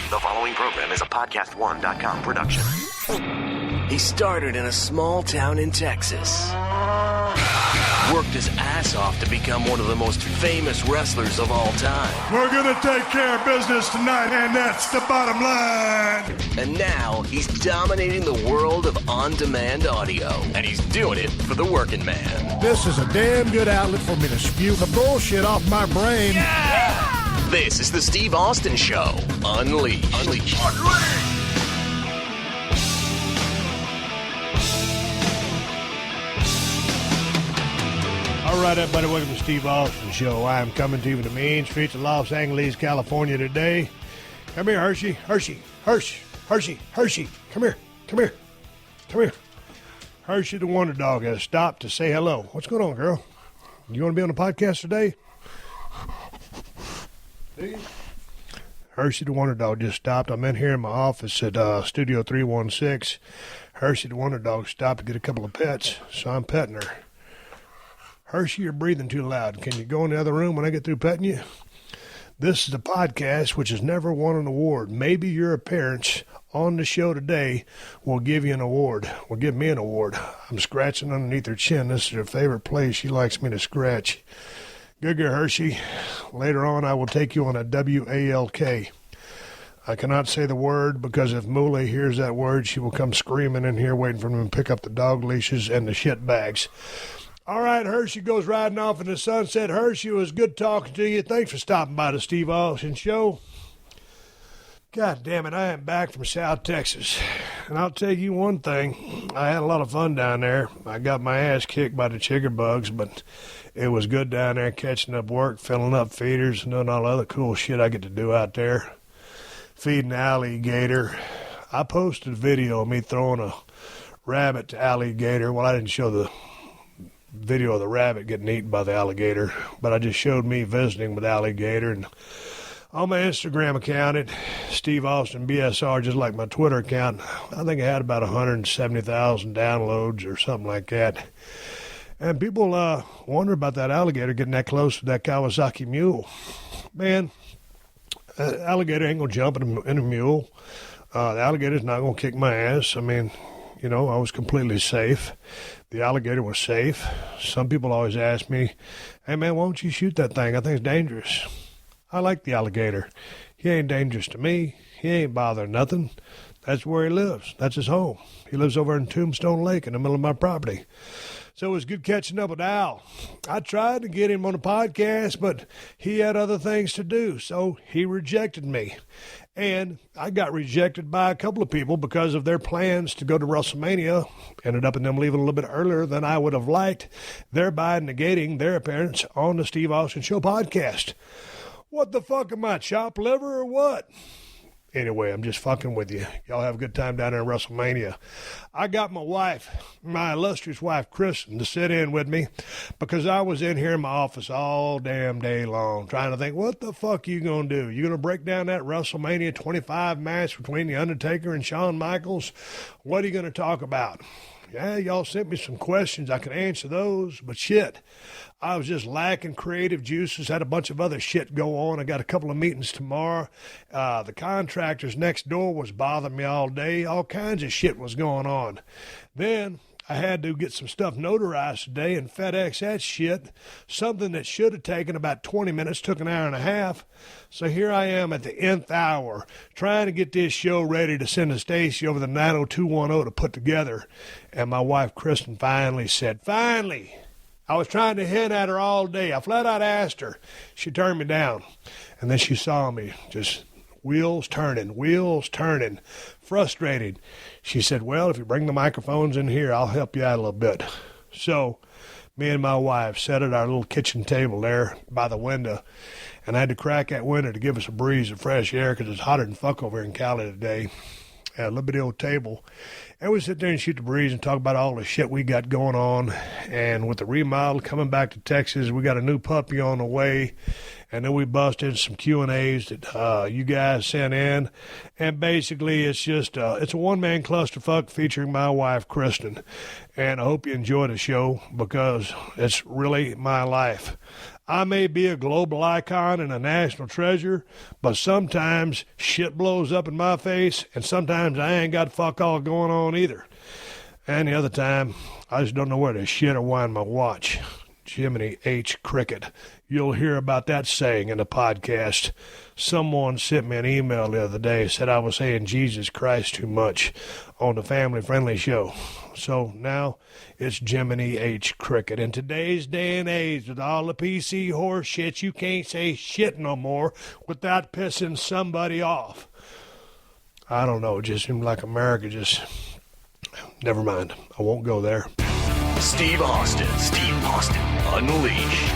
The following program is a PodcastOne.com production. He started in a small town in Texas. Worked his ass off to become one of the most famous wrestlers of all time. We're going to take care of business tonight, and that's the bottom line. And now he's dominating the world of on-demand audio. And he's doing it for the working man. This is a damn good outlet for me to spew the bullshit off my brain. Yeah! This is the Steve Austin Show. Unleashed. All right, everybody, welcome to Steve Austin Show. I am coming to you from the main streets of Los Angeles, California today. Come here, Hershey. Come here. Hershey the Wonder Dog has stopped to say hello. What's going on, girl? You want to be on the podcast today? Hershey the Wonder Dog just stopped. I'm in here in my office at Studio 316. Hershey the Wonder Dog stopped to get a couple of pets, so I'm petting her. Hershey, you're breathing too loud. Can you go in the other room when I get through petting you? This is a podcast which has never won an award. Maybe your appearance on the show today will give you an award. Will give me an award. I'm scratching underneath her chin. This is her favorite place. She likes me to scratch. Good girl, Hershey. Later on, I will take you on a walk. I cannot say the word because if Moolah hears that word, she will come screaming in here waiting for me to pick up the dog leashes and the shit bags. All right, Hershey goes riding off in the sunset. Hershey, it was good talking to you. Thanks for stopping by the Steve Austin Show. God damn it, I am back from South Texas. And I'll tell you one thing. I had a lot of fun down there. I got my ass kicked by the chigger bugs, but it was good down there catching up work, filling up feeders, and doing all the other cool shit I get to do out there. Feeding alligator. I posted a video of me throwing a rabbit to alligator. Well, I didn't show the video of the rabbit getting eaten by the alligator, but I just showed me visiting with alligator. And on my Instagram account at Steve Austin BSR, just like my Twitter account, I think I had about 170,000 downloads or something like that. And people wonder about that alligator getting that close to that Kawasaki mule. Man, alligator ain't gonna jump in a mule. The alligator's not gonna kick my ass. I mean, you know, I was completely safe. The alligator was safe. Some people always ask me, hey, man, why don't you shoot that thing? I think it's dangerous. I like the alligator. He ain't dangerous to me. He ain't bothering nothing. That's where he lives. That's his home. He lives over in Tombstone Lake in the middle of my property. So it was good catching up with Al. I tried to get him on the podcast, but he had other things to do, so he rejected me. And I got rejected by a couple of people because of their plans to go to WrestleMania. Ended up in them leaving a little bit earlier than I would have liked, thereby negating their appearance on the Steve Austin Show podcast. What the fuck am I, chopped liver or what? Anyway, I'm just fucking with you. Y'all have a good time down there in WrestleMania. I got my wife, my illustrious wife, Kristin, to sit in with me because I was in here in my office all damn day long trying to think, what the fuck you going to do? You going to break down that WrestleMania 25 match between The Undertaker and Shawn Michaels? What are you going to talk about? Yeah, y'all sent me some questions. I can answer those, but shit, I was just lacking creative juices, had a bunch of other shit go on. I got a couple of meetings tomorrow. The contractors next door was bothering me all day. All kinds of shit was going on. Then I had to get some stuff notarized today and FedEx that shit. Something that should have taken about 20 minutes took an hour and a half. So here I am at the nth hour trying to get this show ready to send to Stacy over the 90210 to put together. And my wife, Kristin, finally said, finally. I was trying to hint at her all day. I flat out asked her. She turned me down. And then she saw me just wheels turning, frustrated. She said, well, if you bring the microphones in here, I'll help you out a little bit. So me and my wife sat at our little kitchen table there by the window, and I had to crack that window to give us a breeze of fresh air because it's hotter than fuck over here in Cali today. Had a little bitty old table, and we sit there and shoot the breeze and talk about all the shit we got going on. And with the remodel coming back to Texas, we got a new puppy on the way, and then we bust in some Q&As that you guys sent in, and basically it's just it's a one-man clusterfuck featuring my wife, Kristin, and I hope you enjoy the show because it's really my life. I may be a global icon and a national treasure, but sometimes shit blows up in my face, and sometimes I ain't got fuck all going on either. And the other time, I just don't know where to shit or wind my watch. Jiminy H. Cricket. You'll hear about that saying in the podcast. Someone sent me an email the other day, said I was saying Jesus Christ too much on the family-friendly show. So now it's Jiminy H. Cricket. In today's day and age, with all the PC horse shit, you can't say shit no more without pissing somebody off. I don't know, it just seems like America just... Never mind, I won't go there. Steve Austin, Unleash.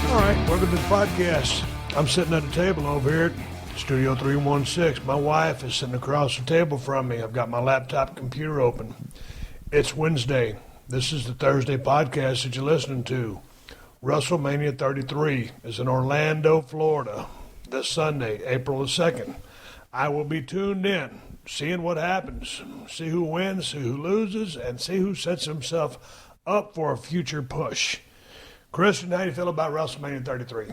All right, welcome to the podcast. I'm sitting at a table over here at Studio 316. My wife is sitting across the table from me. I've got my laptop computer open. It's Wednesday. This is the Thursday podcast that you're listening to. WrestleMania 33 is in Orlando, Florida, this Sunday, April the 2nd. I will be tuned in, seeing what happens, see who wins, see who loses, and see who sets himself up for a future push. Kristin, how do you feel about WrestleMania 33?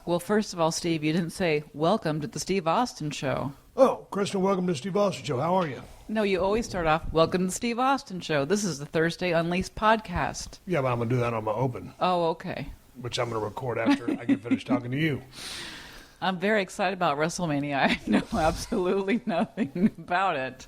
Well, first of all, Steve, you didn't say, welcome to the Steve Austin Show. Oh, Kristin, welcome to the Steve Austin Show. How are you? No, you always start off, welcome to the Steve Austin Show. This is the Thursday Unleashed podcast. Yeah, but I'm going to do that on my open. Oh, okay. Which I'm going to record after I get finished talking to you. I'm very excited about WrestleMania. I know absolutely nothing about it.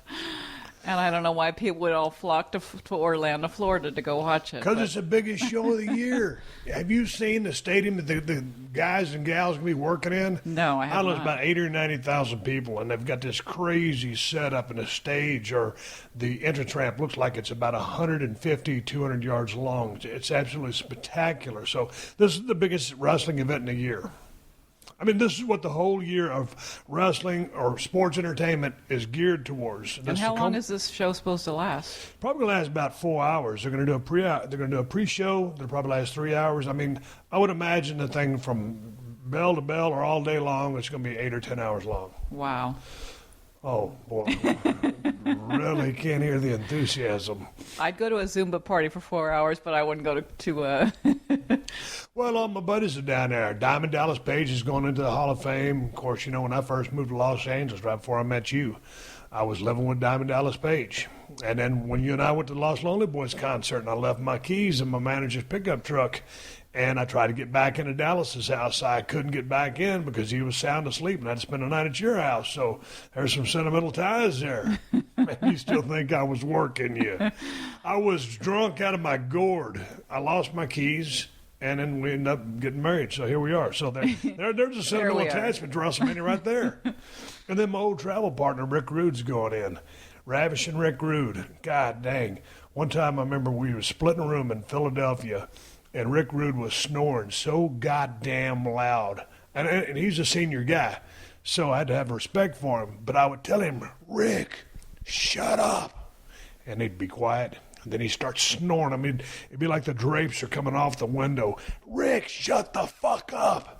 And I don't know why people would all flock to Orlando, Florida to go watch it. Because it's the biggest show of the year. Have you seen the stadium that the guys and gals going to be working in? No, I haven't. I know it's about 80 or 90,000 people, and they've got this crazy setup in a stage, or the entrance ramp looks like it's about 150, 200 yards long. It's absolutely spectacular. So this is the biggest wrestling event in a year. I mean, this is what the whole year of wrestling or sports entertainment is geared towards. And how long is this show supposed to last? Probably last about 4 hours. They're going to do a pre-show. That'll probably last 3 hours. I mean, I would imagine the thing from bell to bell or all day long, it's going to be 8 or 10 hours long. Wow. Oh, boy. Really can't hear the enthusiasm. I'd go to a Zumba party for 4 hours, but I wouldn't go to Well, all my buddies are down there. Diamond Dallas Page is going into the Hall of Fame. Of course, you know, when I first moved to Los Angeles, right before I met you, I was living with Diamond Dallas Page. And then when you and I went to the Los Lonely Boys concert, and I left my keys in my manager's pickup truck, and I tried to get back into Dallas's house. I couldn't get back in because he was sound asleep, and I had to spend the night at your house. So there's some sentimental ties there. Man, you still think I was working you. I was drunk out of my gourd. I lost my keys, and then we ended up getting married. So here we are. So there's a sentimental attachment to WrestleMania right there. And then my old travel partner, Rick Rude's going in. Ravishing Rick Rude. God dang. One time I remember we were splitting a room in Philadelphia, and Rick Rude was snoring so goddamn loud. And he's a senior guy, so I had to have respect for him. But I would tell him, Rick, shut up. And he'd be quiet. And then he'd start snoring. I mean, it'd be like the drapes are coming off the window. Rick, shut the fuck up.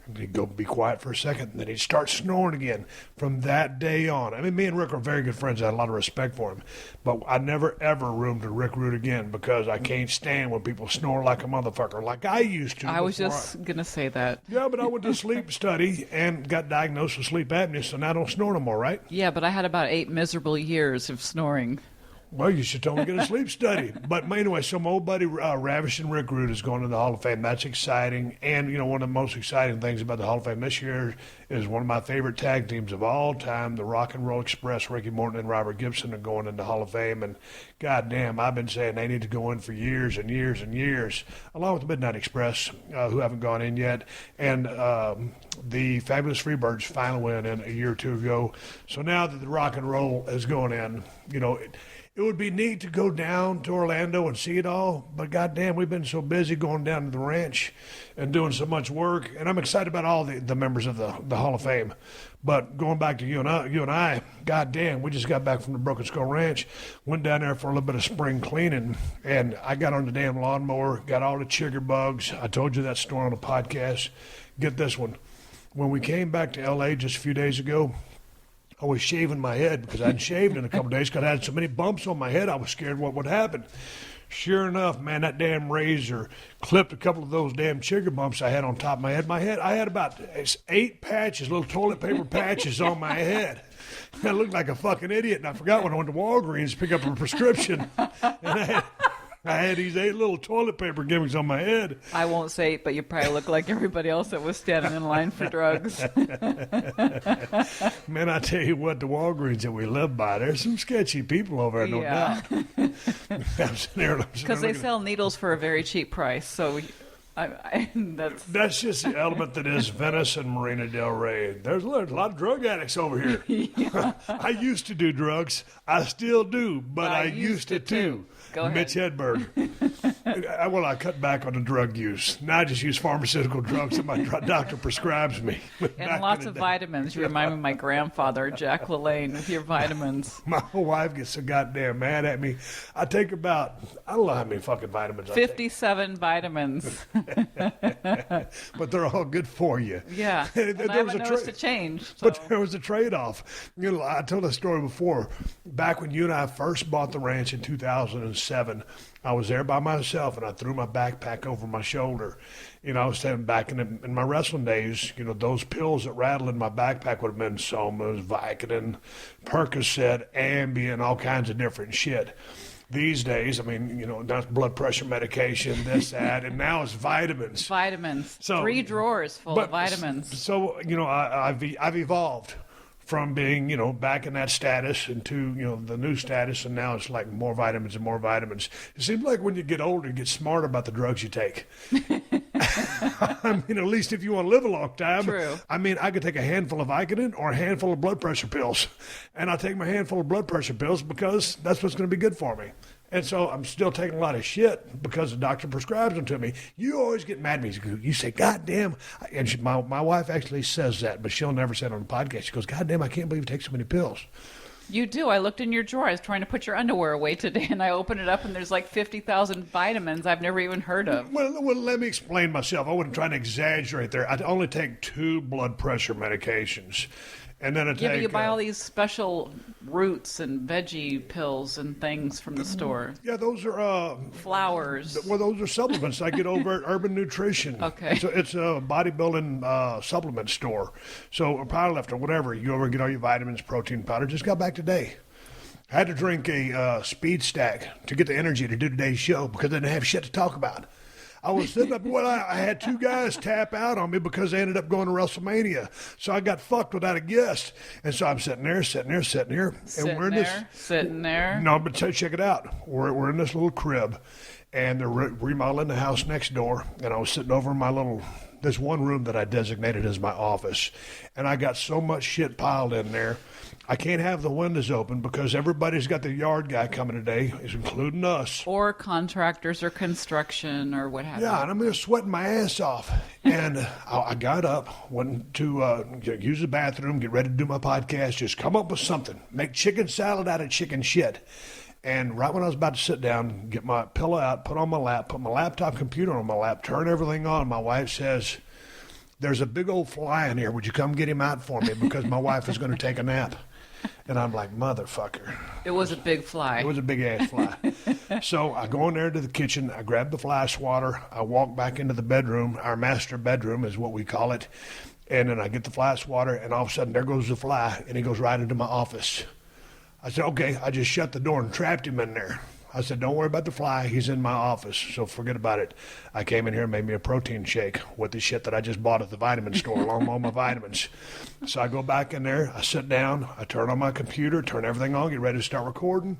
And he'd go be quiet for a second, and then he'd start snoring again from that day on. I mean, me and Rick are very good friends. I had a lot of respect for him. But I never, ever roomed with Rick Rude again because I can't stand when people snore like a motherfucker, like I used to. I was just going to say that. Yeah, but I went to sleep study and got diagnosed with sleep apnea, so now I don't snore no more, right? Yeah, but I had about 8 miserable years of snoring. Well, you should totally get a sleep study. But anyway, so my old buddy Ravishing Rick Rude is going to the Hall of Fame. That's exciting. And, you know, one of the most exciting things about the Hall of Fame this year is one of my favorite tag teams of all time, the Rock and Roll Express. Ricky Morton and Robert Gibson are going into the Hall of Fame. And, goddamn, I've been saying they need to go in for years and years and years, along with the Midnight Express, who haven't gone in yet. And the Fabulous Freebirds finally went in a year or two ago. So now that the Rock and Roll is going in, you know, It would be neat to go down to Orlando and see it all, but goddamn, we've been so busy going down to the ranch and doing so much work, and I'm excited about all the members of the Hall of Fame. But going back to you and I, goddamn, we just got back from the Broken Skull Ranch, went down there for a little bit of spring cleaning, and I got on the damn lawnmower, got all the chigger bugs. I told you that story on the podcast. Get this one. When we came back to L.A. just a few days ago, I was shaving my head because I hadn't shaved in a couple of days because I had so many bumps on my head. I was scared what would happen. Sure enough, man, that damn razor clipped a couple of those damn chigger bumps I had on top of my head. I had about 8 patches, little toilet paper patches on my head. I looked like a fucking idiot, and I forgot when I went to Walgreens to pick up a prescription. And I had these 8 little toilet paper gimmicks on my head. I won't say it, but you probably look like everybody else that was standing in line for drugs. Man, I tell you what, the Walgreens that we live by, there's some sketchy people over there, no doubt. Because they sell needles for a very cheap price, so that's just the element that is Venice and Marina Del Rey. There's a lot of drug addicts over here. Yeah. I used to do drugs. I still do, but I used to too. Go ahead. Mitch Hedberg. I cut back on the drug use. Now I just use pharmaceutical drugs that my doctor prescribes me. And lots of vitamins. You remind me of my grandfather, Jack LaLanne, with your vitamins. My whole wife gets so goddamn mad at me. I take about, I don't know how many fucking vitamins I take. 57 vitamins. But they're all good for you. Yeah. And I haven't noticed a change. So. But there was a trade-off. You know, I told a story before. Back when you and I first bought the ranch in 2007, I was there by myself, and I threw my backpack over my shoulder. You know, I was saying back in my wrestling days, you know, those pills that rattled in my backpack would have been Somas, Vicodin, Percocet, Ambien, all kinds of different shit. These days, I mean, you know, that's blood pressure medication, this, that, and now it's vitamins. Vitamins. So, 3 drawers full of vitamins. So, you know, I've evolved from being, you know, back in that status into, you know, the new status, and now it's like more vitamins and more vitamins. It seems like when you get older, you get smarter about the drugs you take. I mean, at least if you want to live a long time. True. I mean, I could take a handful of Vicodin or a handful of blood pressure pills, and I take my handful of blood pressure pills because that's what's going to be good for me. And so I'm still taking a lot of shit because the doctor prescribes them to me. You always get mad at me. You say, God damn. And my wife actually says that, but she'll never say it on the podcast. She goes, God damn, I can't believe you take so many pills. You do. I looked in your drawer. I was trying to put your underwear away today, and I opened it up, and there's like 50,000 vitamins I've never even heard of. Well, let me explain myself. I wasn't trying to exaggerate there. I only take 2 blood pressure medications. And then I take, but you buy all these special roots and veggie pills and things from the store. Yeah, those are flowers. Well, those are supplements I get over at Urban Nutrition. Okay. It's a bodybuilding supplement store. So a powerlifter, whatever, you ever get all your vitamins, protein powder. Just got back today. I had to drink a speed stack to get the energy to do today's show because I didn't have shit to talk about. I was sitting up, I had 2 guys tap out on me because they ended up going to WrestleMania. So I got fucked without a guest. And so I'm sitting there. And we're in sitting there. No, but check it out. We're in this little crib, and they're remodeling the house next door. And I was sitting over in this one room that I designated as my office. And I got so much shit piled in there. I can't have the windows open because everybody's got their yard guy coming today, including us. Or contractors or construction or what have you. Yeah, and I'm just sweating my ass off. And I got up, went to use the bathroom, get ready to do my podcast, just come up with something. Make chicken salad out of chicken shit. And right when I was about to sit down, get my pillow out, put on my lap, put my laptop computer on my lap, turn everything on, my wife says, there's a big old fly in here. Would you come get him out for me? Because my wife is going to take a nap. And I'm like, motherfucker. It was a big fly. It was a big-ass fly. So I go in there to the kitchen. I grab the fly swatter. I walk back into the bedroom. Our master bedroom is what we call it. And then I get the fly swatter, and all of a sudden, there goes the fly, and he goes right into my office. I said, okay. I just shut the door and trapped him in there. I said, don't worry about the fly. He's in my office, so forget about it. I came in here and made me a protein shake with the shit that I just bought at the vitamin store, along with all my vitamins. So I go back in there. I sit down. I turn on my computer, turn everything on, get ready to start recording.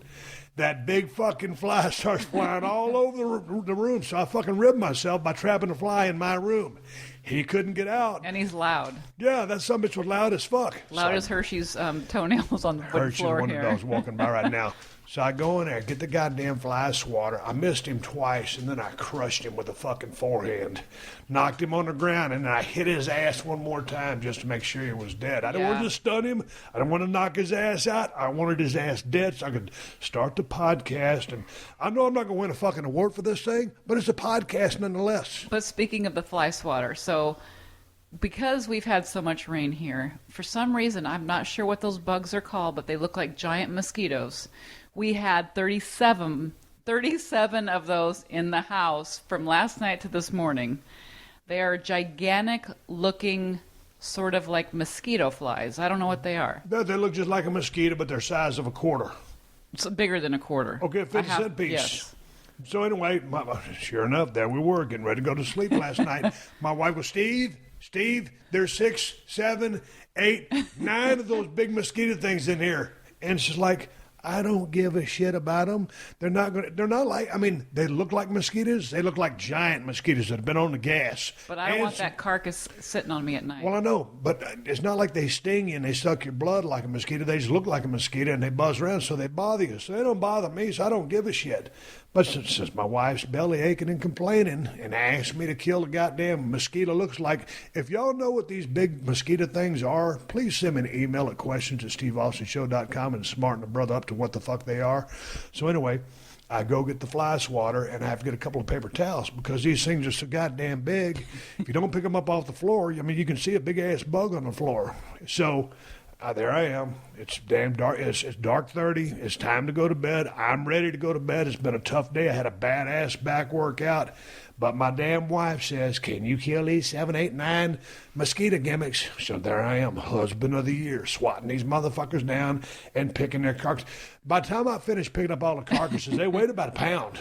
That big fucking fly starts flying all over the room, so I fucking ribbed myself by trapping a fly in my room. he couldn't get out. And he's loud. Yeah, that son of a bitch was loud as fuck. Loud as Hershey's toenails on the wooden floor one here. of those walking by right now. So I go in there, get the goddamn fly swatter. I missed him twice, and then I crushed him with a fucking forehand. Knocked him on the ground, and then I hit his ass one more time just to make sure he was dead. I didn't want to stun him. I didn't want to knock his ass out. I wanted his ass dead so I could start the podcast. And I know I'm not going to win a fucking award for this thing, but it's a podcast nonetheless. But speaking of the fly swatter, so because we've had so much rain here, for some reason, I'm not sure what those bugs are called, but they look like giant mosquitoes. We had 37 of those in the house from last night to this morning. They are gigantic looking, sort of like mosquito flies. I don't know what they are. They look just like a mosquito, but they're size of a quarter. It's bigger than a quarter. Okay, 50-cent piece. Yes. So anyway, sure enough, there we were getting ready to go to sleep last night. My wife was, Steve, there's 6, 7, 8, 9 of those big mosquito things in here. And she's like, I don't give a shit about them. They look like mosquitoes. They look like giant mosquitoes that have been on the gas. But I don't want that carcass sitting on me at night. Well, I know, but it's not like they sting you and they suck your blood like a mosquito. They just look like a mosquito and they buzz around, so they bother you. So they don't bother me, so I don't give a shit. But since my wife's belly aching and complaining and asked me to kill the goddamn mosquito looks like, if y'all know what these big mosquito things are, please send me an email at questions@steveaustonshow.com and smarten the brother up to what the fuck they are. So anyway, I go get the fly swatter, and I have to get a couple of paper towels because these things are so goddamn big. If you don't pick them up off the floor, you can see a big-ass bug on the floor. So there I am. It's damn dark. It's dark 30. It's time to go to bed. I'm ready to go to bed. It's been a tough day. I had a badass back workout. But my damn wife says, can you kill these 7, 8, 9 mosquito gimmicks? So there I am, husband of the year, swatting these motherfuckers down and picking their carcasses. By the time I finished picking up all the carcasses, they weighed about a pound.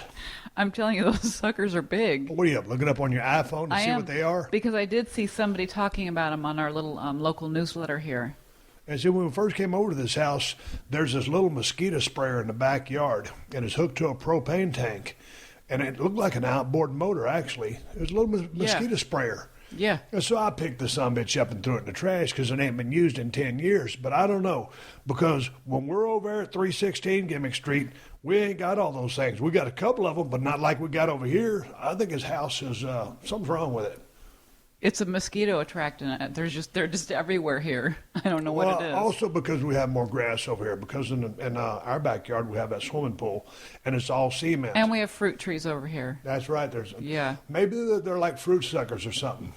I'm telling you, those suckers are big. What are you looking up on your iPhone to see what they are? Because I did see somebody talking about them on our little local newsletter here. And so when we first came over to this house, there's this little mosquito sprayer in the backyard, and it's hooked to a propane tank. And it looked like an outboard motor, actually. It was a little mosquito sprayer. Yeah. And so I picked the sumbitch up and threw it in the trash because it ain't been used in 10 years. But I don't know, because when we're over there at 316 Gimmick Street, we ain't got all those things. We got a couple of them, but not like we got over here. I think his house is, something's wrong with it. It's a mosquito attractant. They're just everywhere here. I don't know what it is. Also because we have more grass over here. Because in our backyard we have that swimming pool, and it's all cement. And we have fruit trees over here. That's right. Yeah. Maybe they're like fruit suckers or something.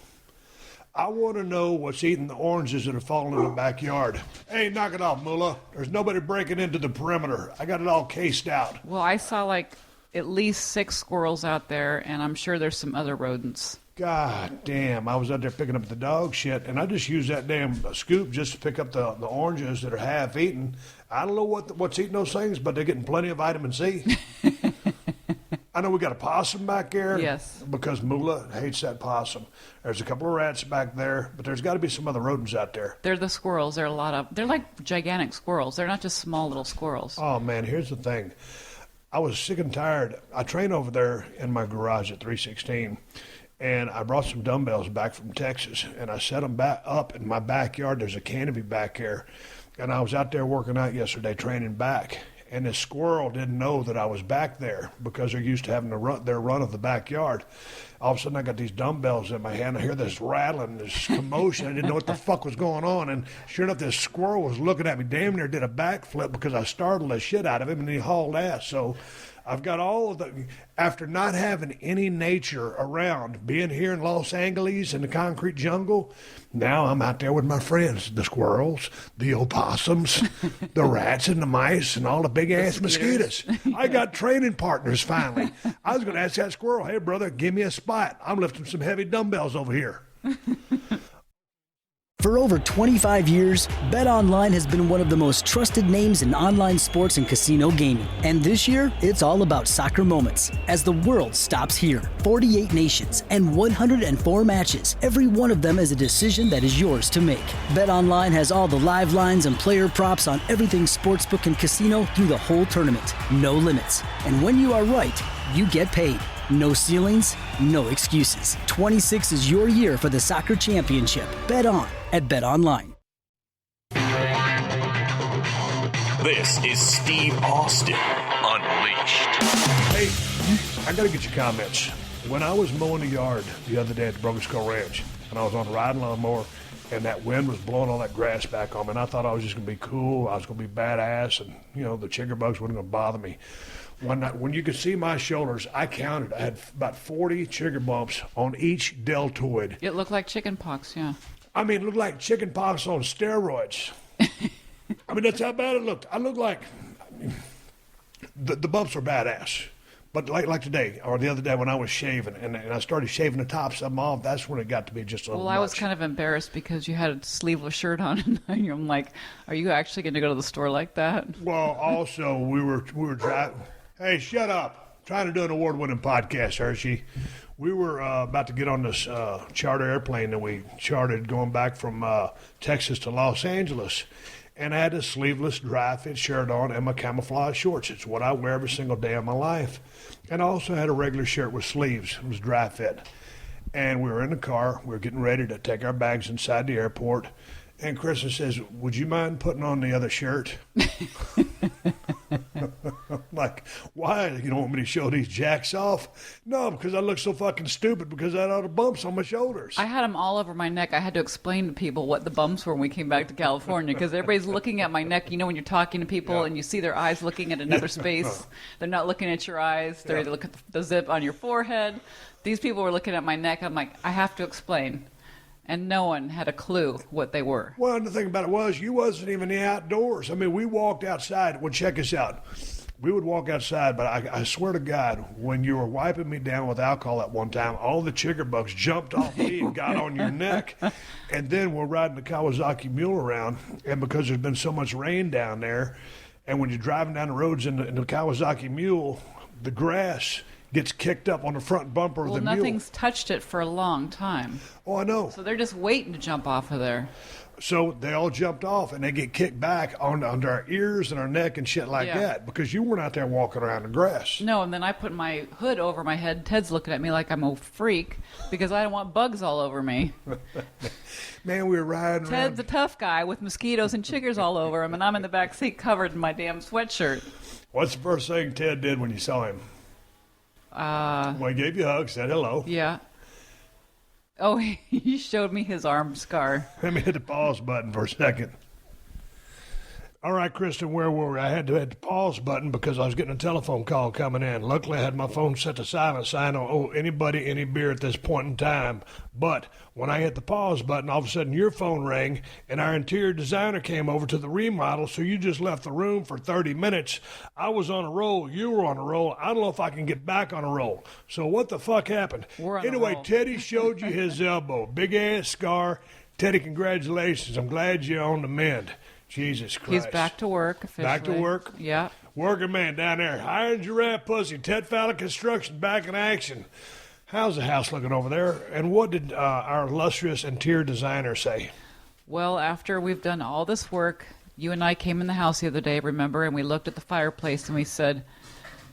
I want to know what's eating the oranges that are falling in the backyard. Hey, knock it off, Mullah. There's nobody breaking into the perimeter. I got it all cased out. Well, I saw like at least 6 squirrels out there, and I'm sure there's some other rodents. God damn, I was out there picking up the dog shit, and I just used that damn scoop just to pick up the oranges that are half eaten. I don't know what's eating those things, but they're getting plenty of vitamin C. I know we got a possum back there. Yes. Because Moolah hates that possum. There's a couple of rats back there, but there's got to be some other rodents out there. They're the squirrels. They're like gigantic squirrels. They're not just small little squirrels. Oh, man, here's the thing. I was sick and tired. I train over there in my garage at 316. And I brought some dumbbells back from Texas, and I set them back up in my backyard. There's a canopy back there. And I was out there working out yesterday, training back. And this squirrel didn't know that I was back there because they're used to having their run of the backyard. All of a sudden, I got these dumbbells in my hand. I hear this rattling, this commotion. I didn't know what the fuck was going on. And sure enough, this squirrel was looking at me. Damn near did a backflip because I startled the shit out of him, and he hauled ass. So I've got all of the, after not having any nature around, being here in Los Angeles in the concrete jungle, now I'm out there with my friends, the squirrels, the opossums, the rats and the mice, and all the big-ass mosquitoes. I got training partners finally. I was going to ask that squirrel, hey, brother, give me a spot. I'm lifting some heavy dumbbells over here. For over 25 years, BetOnline has been one of the most trusted names in online sports and casino gaming. And this year, it's all about soccer moments. As the world stops here, 48 nations and 104 matches, every one of them is a decision that is yours to make. BetOnline has all the live lines and player props on everything sportsbook and casino through the whole tournament. No limits. And when you are right, you get paid. No ceilings, no excuses. 26 is your year for the soccer championship. Bet on at BetOnline. This is Steve Austin Unleashed. Hey, I got to get your comments. When I was mowing the yard the other day at the Broken Skull Ranch, and I was on a riding lawnmower, and that wind was blowing all that grass back on me, and I thought I was just going to be cool, I was going to be badass, and, the chigger bugs weren't going to bother me. When you could see my shoulders, I counted. I had about 40 chigger bumps on each deltoid. It looked like chicken pox, yeah. I mean, it looked like chicken pox on steroids. I mean, that's how bad it looked. I looked like the bumps were badass. But like today, or the other day when I was shaving, and I started shaving the tops of them off, that's when it got to be just a little much. I was kind of embarrassed because you had a sleeveless shirt on, and I'm like, are you actually going to go to the store like that? Well, also, we were driving. Hey, shut up. Trying to do an award-winning podcast, Hershey. We were about to get on this charter airplane that we chartered going back from Texas to Los Angeles. And I had a sleeveless dry-fit shirt on and my camouflage shorts. It's what I wear every single day of my life. And I also had a regular shirt with sleeves. It was dry-fit. And we were in the car. We were getting ready to take our bags inside the airport. And Kristin says, would you mind putting on the other shirt? I'm like, why? You don't want me to show these jacks off? No, because I look so fucking stupid because I had all the bumps on my shoulders. I had them all over my neck. I had to explain to people what the bumps were when we came back to California because everybody's looking at my neck. You know when you're talking to people and you see their eyes looking at another space. They're not looking at your eyes. They look at the zip on your forehead. These people were looking at my neck. I'm like, I have to explain. And no one had a clue what they were. Well, and the thing about it was, you wasn't even in the outdoors. I mean, we walked outside. Well, check us out. We would walk outside, but I swear to God, when you were wiping me down with alcohol at one time, all the chigger bugs jumped off me and got on your neck. And then we're riding the Kawasaki Mule around, and because there's been so much rain down there, and when you're driving down the roads in the Kawasaki Mule, the grass gets kicked up on the front bumper of the mule. Well, nothing's touched it for a long time. Oh, I know. So they're just waiting to jump off of there. So they all jumped off, and they get kicked back under our ears and our neck and shit like that because you weren't out there walking around the grass. No, and then I put my hood over my head. Ted's looking at me like I'm a freak because I don't want bugs all over me. Man, we were riding Ted's around. a tough guy with mosquitoes and chiggers all over him, and I'm in the back seat covered in my damn sweatshirt. What's the first thing Ted did when you saw him? Well, he gave you a hug, said hello. Yeah. Oh, he showed me his arm scar. Let me hit the pause button for a second. All right, Kristin, where were we? I had to hit the pause button because I was getting a telephone call coming in. Luckily, I had my phone set to silent, so I don't owe anybody any beer at this point in time. But when I hit the pause button, all of a sudden your phone rang, and our interior designer came over to the remodel, so you just left the room for 30 minutes. I was on a roll. You were on a roll. I don't know if I can get back on a roll. So what the fuck happened? Anyway, Teddy showed you his elbow. Big-ass scar. Teddy, congratulations. I'm glad you're on the mend. Jesus Christ. He's back to work officially. Back to work? Yeah. Working man down there. Iron Giraffe Pussy. Ted Fowler Construction back in action. How's the house looking over there? And what did our illustrious interior designer say? Well, after we've done all this work, you and I came in the house the other day, remember, and we looked at the fireplace and we said,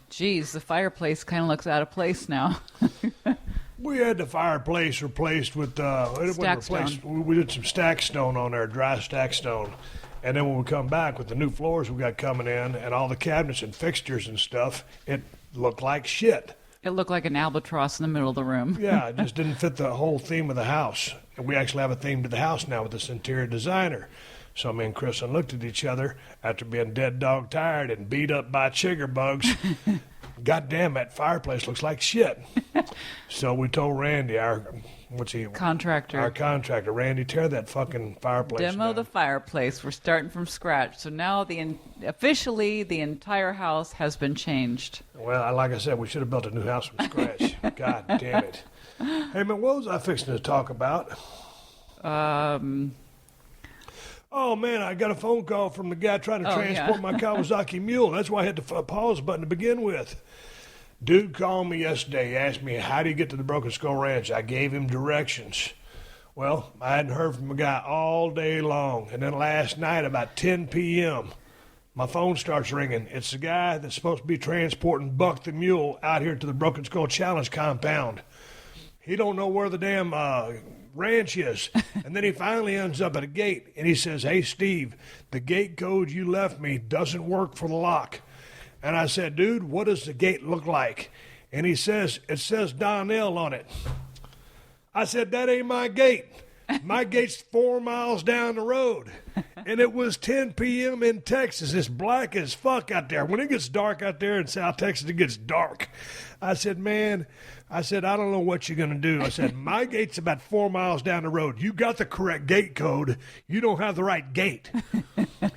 geez, the fireplace kind of looks out of place now. We had the fireplace replaced with stack stone. We did some stack stone on there, dry stack stone. And then when we come back with the new floors we got coming in and all the cabinets and fixtures and stuff, it looked like shit. It looked like an albatross in the middle of the room. Yeah, it just didn't fit the whole theme of the house. And we actually have a theme to the house now with this interior designer. So me and Kristin looked at each other after being dead dog tired and beat up by chigger bugs. God damn, that fireplace looks like shit. So we told Randy, our contractor, Randy, tear that fucking fireplace Demo down. the fireplace. We're starting from scratch. So now officially the entire house has been changed. Well, like I said, we should have built a new house from scratch. God damn it. Hey, man, what was I fixing to talk about? Oh, man, I got a phone call from the guy trying to transport my Kawasaki Mule. That's why I hit the pause button to begin with. Dude called me yesterday. He asked me, how do you get to the Broken Skull Ranch? I gave him directions. Well, I hadn't heard from the guy all day long. And then last night, about 10 p.m., My phone starts ringing. It's the guy that's supposed to be transporting Buck the mule out here to the Broken Skull Challenge compound. He don't know where the damn ranch is. And then he finally ends up at a gate, and he says, "Hey, Steve, the gate code you left me doesn't work for the lock." And I said, "Dude, what does the gate look like?" And he says, "It says Donnell on it." I said, "That ain't my gate. My gate's 4 miles down the road." And it was 10 p.m. in Texas. It's black as fuck out there. When it gets dark out there in South Texas, it gets dark. I said, "Man," I don't know what you're going to do. I said, "My gate's about 4 miles down the road. You got the correct gate code. You don't have the right gate."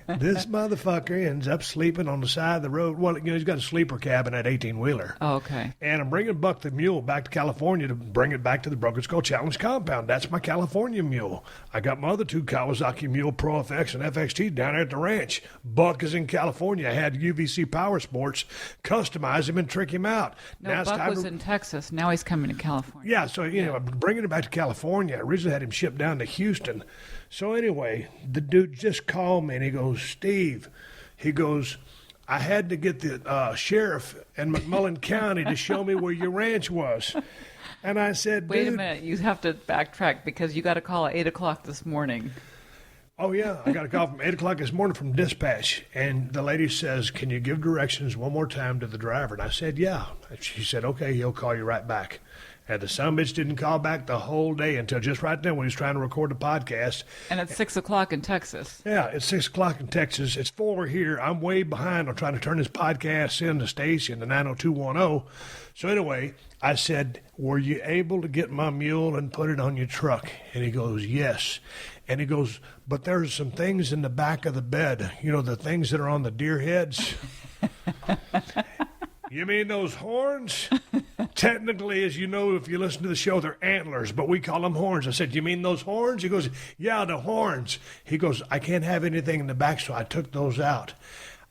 This motherfucker ends up sleeping on the side of the road. Well, he's got a sleeper cabin at 18-wheeler. Oh, okay. And I'm bringing Buck the mule back to California to bring it back to the Broken Skull Challenge compound. That's my California mule. I got my other 2 Kawasaki Mule Pro FX and FXT down there at the ranch. Buck is in California. I had UVC Power Sports customize him and trick him out. No, now Buck was in Texas. Now he's coming to California. Yeah, so, I'm bringing him back to California. I originally had him shipped down to Houston. So anyway, the dude just called me, and he goes, "Steve," he goes, "I had to get the sheriff in McMullen County to show me where your ranch was." And I said, Wait "Dude." a minute. You have to backtrack because you got a call at 8 o'clock this morning. Oh, yeah. I got a call from 8 o'clock this morning from dispatch. And the lady says, "Can you give directions one more time to the driver?" And I said, "Yeah." And she said, "Okay, he'll call you right back." And the sumbitch didn't call back the whole day until just right then when he was trying to record the podcast. And it's 6 o'clock in Texas. Yeah, it's 6 o'clock in Texas. It's 4 here. I'm way behind on trying to turn this podcast in the station, the 90210. So anyway, I said, "Were you able to get my mule and put it on your truck?" And he goes, "Yes." And he goes, "But there's some things in the back of the bed, the things that are on the deer heads." "You mean those horns?" "Technically, as you know, if you listen to the show, they're antlers, but we call them horns." I said, "You mean those horns?" He goes, "Yeah, the horns." He goes, "I can't have anything in the back, so I took those out."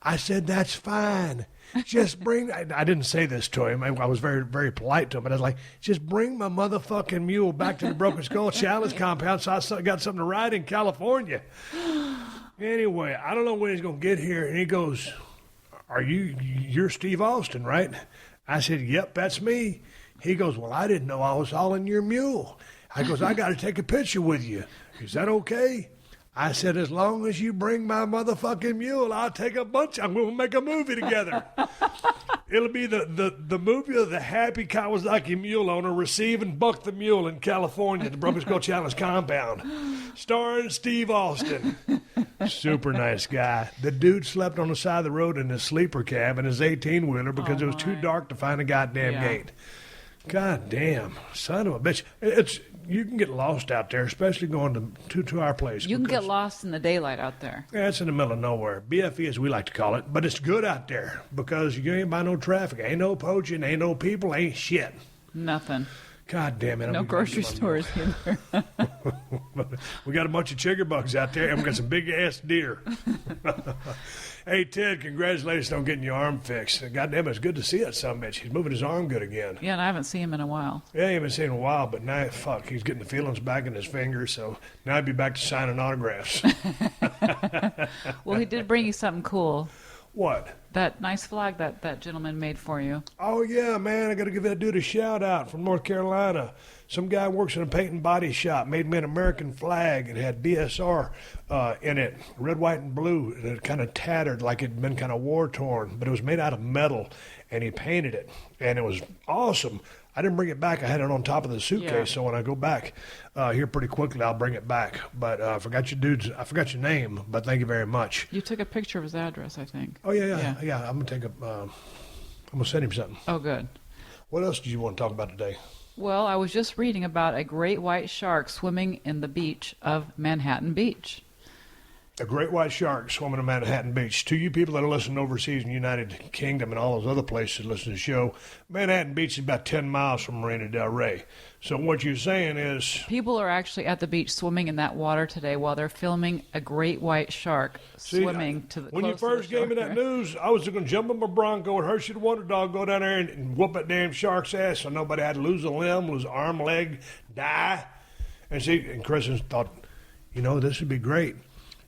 I said, "That's fine. Just bring," I didn't say this to him. I was very, very polite to him, but I was like, "Just bring my motherfucking mule back to the Broken Skull Challenge compound so I got something to ride in California." Anyway, I don't know when he's going to get here, and he goes, "You're Steve Austin, right?" I said, "Yep, that's me." He goes, "Well, I didn't know I was hauling your mule." I goes, "I got to take a picture with you. Is that okay?" I said, "As long as you bring my motherfucking mule, I'll take a bunch. I'm going to make a movie together." It'll be the movie of the happy Kawasaki mule owner receiving Buck the mule in California at the Broken Skull Challenge compound, starring Steve Austin. Super nice guy. The dude slept on the side of the road in his sleeper cab in his 18-wheeler because it was too dark to find a goddamn gate. God damn, son of a bitch. You can get lost out there, especially going to our place. You can get lost in the daylight out there. Yeah, it's in the middle of nowhere. BFE, as we like to call it. But it's good out there because you ain't by no traffic. Ain't no poaching, ain't no people, ain't shit. Nothing. God damn it. No grocery stores either. We got a bunch of chigger bugs out there, and we got some big-ass deer. Hey, Ted, congratulations on getting your arm fixed. God damn it, it's good to see that sumbitch. He's moving his arm good again. Yeah, and I haven't seen him in a while. Yeah, I haven't seen him in a while, but now, he's getting the feelings back in his fingers, so now he'd be back to signing autographs. Well, he did bring you something cool. What? That nice flag that gentleman made for you. Oh, yeah, man, I got to give that dude a shout-out from North Carolina. Some guy works in a paint and body shop, made me an American flag. It had BSR in it, red, white, and blue. It had kind of tattered like it had been kind of war-torn, but it was made out of metal, and he painted it, and it was awesome. I didn't bring it back. I had it on top of the suitcase, so when I go back here pretty quickly, I'll bring it back. But I forgot your name, but thank you very much. You took a picture of his address, I think. Oh, yeah. I'm going to send him something. Oh, good. What else do you want to talk about today? Well, I was just reading about a great white shark swimming in the beach of Manhattan Beach. A great white shark swimming in Manhattan Beach. To you people that are listening overseas in the United Kingdom and all those other places that listen to the show, Manhattan Beach is about 10 miles from Marina del Rey. So what you're saying is... People are actually at the beach swimming in that water today while they're filming a great white shark swimming to the... When you first gave me that news, I was going to jump on my Bronco and Hershey the Wonder Dog, go down there and whoop that damn shark's ass so nobody had to lose a limb, lose an arm, leg, die. And Kristin thought, this would be great.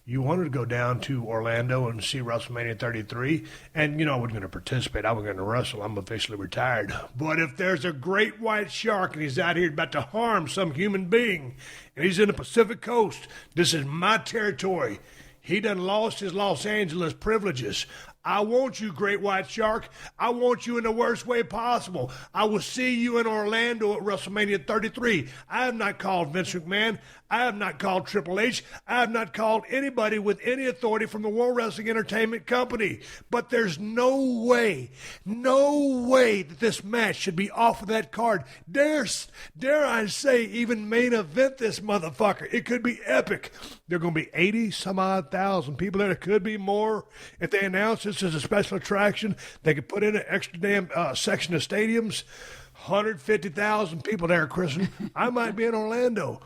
you wanted to go down to Orlando and see WrestleMania 33, and, I wasn't going to participate. I wasn't going to wrestle. I'm officially retired. But if there's a great white shark and he's out here about to harm some human being, and he's in the Pacific Coast, this is my territory. He done lost his Los Angeles privileges. I want you, great white shark. I want you in the worst way possible. I will see you in Orlando at WrestleMania 33. I have not called Vince McMahon. I have not called Triple H. I have not called anybody with any authority from the World Wrestling Entertainment Company. But there's no way that this match should be off of that card. Dare I say, even main event this motherfucker. It could be epic. There are going to be 80 some odd thousand people there. There could be more. If they announce this as a special attraction, they could put in an extra damn section of stadiums. 150,000 people there, Kristin. I might be in Orlando.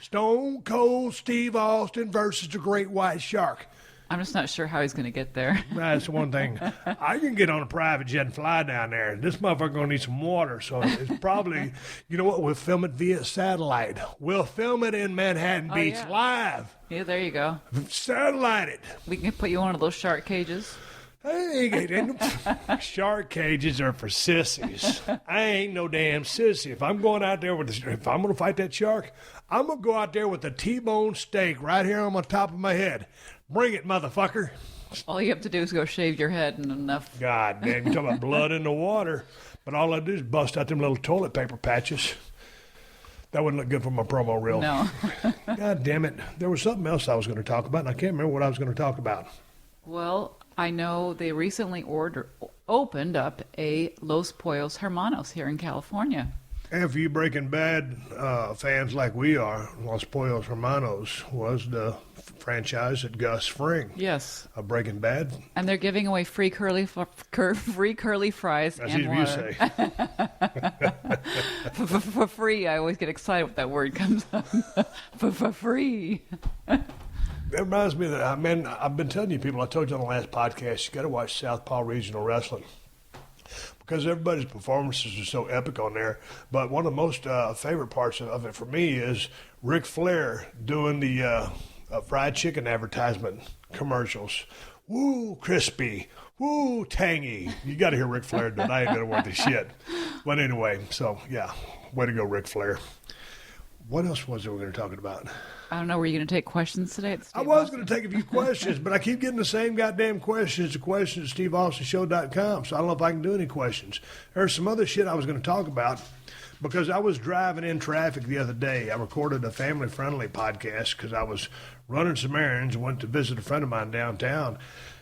Stone Cold Steve Austin versus the Great White Shark. I'm just not sure how he's going to get there. That's one thing. I can get on a private jet and fly down there. This motherfucker going to need some water, so it's probably, you know what, we'll film it via satellite. We'll film it in Manhattan Beach live. Yeah, there you go. Satellite it. We can put you in one of those shark cages. Shark cages are for sissies. I ain't no damn sissy. If I'm going out there if I'm going to fight that shark, I'm going to go out there with a T-bone steak right here on the top of my head. Bring it, motherfucker. All you have to do is go shave your head and enough. God damn, you talk about blood in the water. But all I do is bust out them little toilet paper patches. That wouldn't look good for my promo reel. No. God damn it. There was something else I was going to talk about, and I can't remember what I was going to talk about. Well, I know they recently opened up a Los Pollos Hermanos here in California. And for you Breaking Bad fans like we are, Los Pollos Hermanos was the franchise that Gus Fring. Yes. Of Breaking Bad. And they're giving away free curly fries That's and water. That's easy to say. For free. I always get excited when that word comes up. For free. That reminds me that, I've been telling you people, I told you on the last podcast, you got to watch Southpaw Regional Wrestling. Because everybody's performances are so epic on there. But one of the most favorite parts of it for me is Ric Flair doing the fried chicken advertisement commercials. Woo, crispy. Woo, tangy. You got to hear Ric Flair do it. I ain't going to worth the shit. But anyway, so yeah, way to go, Ric Flair. What else was it we were going to talk about? I don't know. Were you going to take questions today? I was going to take a few questions, but I keep getting the same goddamn questions. The questions at SteveAustinShow.com, so I don't know if I can do any questions. There's some other shit I was going to talk about because I was driving in traffic the other day. I recorded a family-friendly podcast because I was running some errands and went to visit a friend of mine downtown.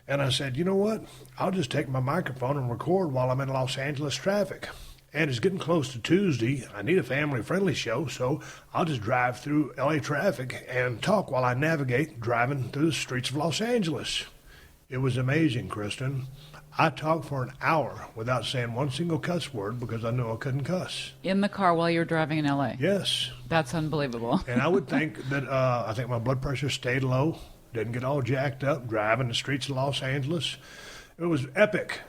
And I said, you know what? I'll just take my microphone and record while I'm in Los Angeles traffic. And it's getting close to Tuesday. I need a family-friendly show, so I'll just drive through L.A. traffic and talk while I navigate driving through the streets of Los Angeles. It was amazing, Kristin. I talked for an hour without saying one single cuss word because I knew I couldn't cuss. In the car while you were driving in L.A.? Yes. That's unbelievable. And I would think that I think my blood pressure stayed low, didn't get all jacked up driving the streets of Los Angeles. It was epic.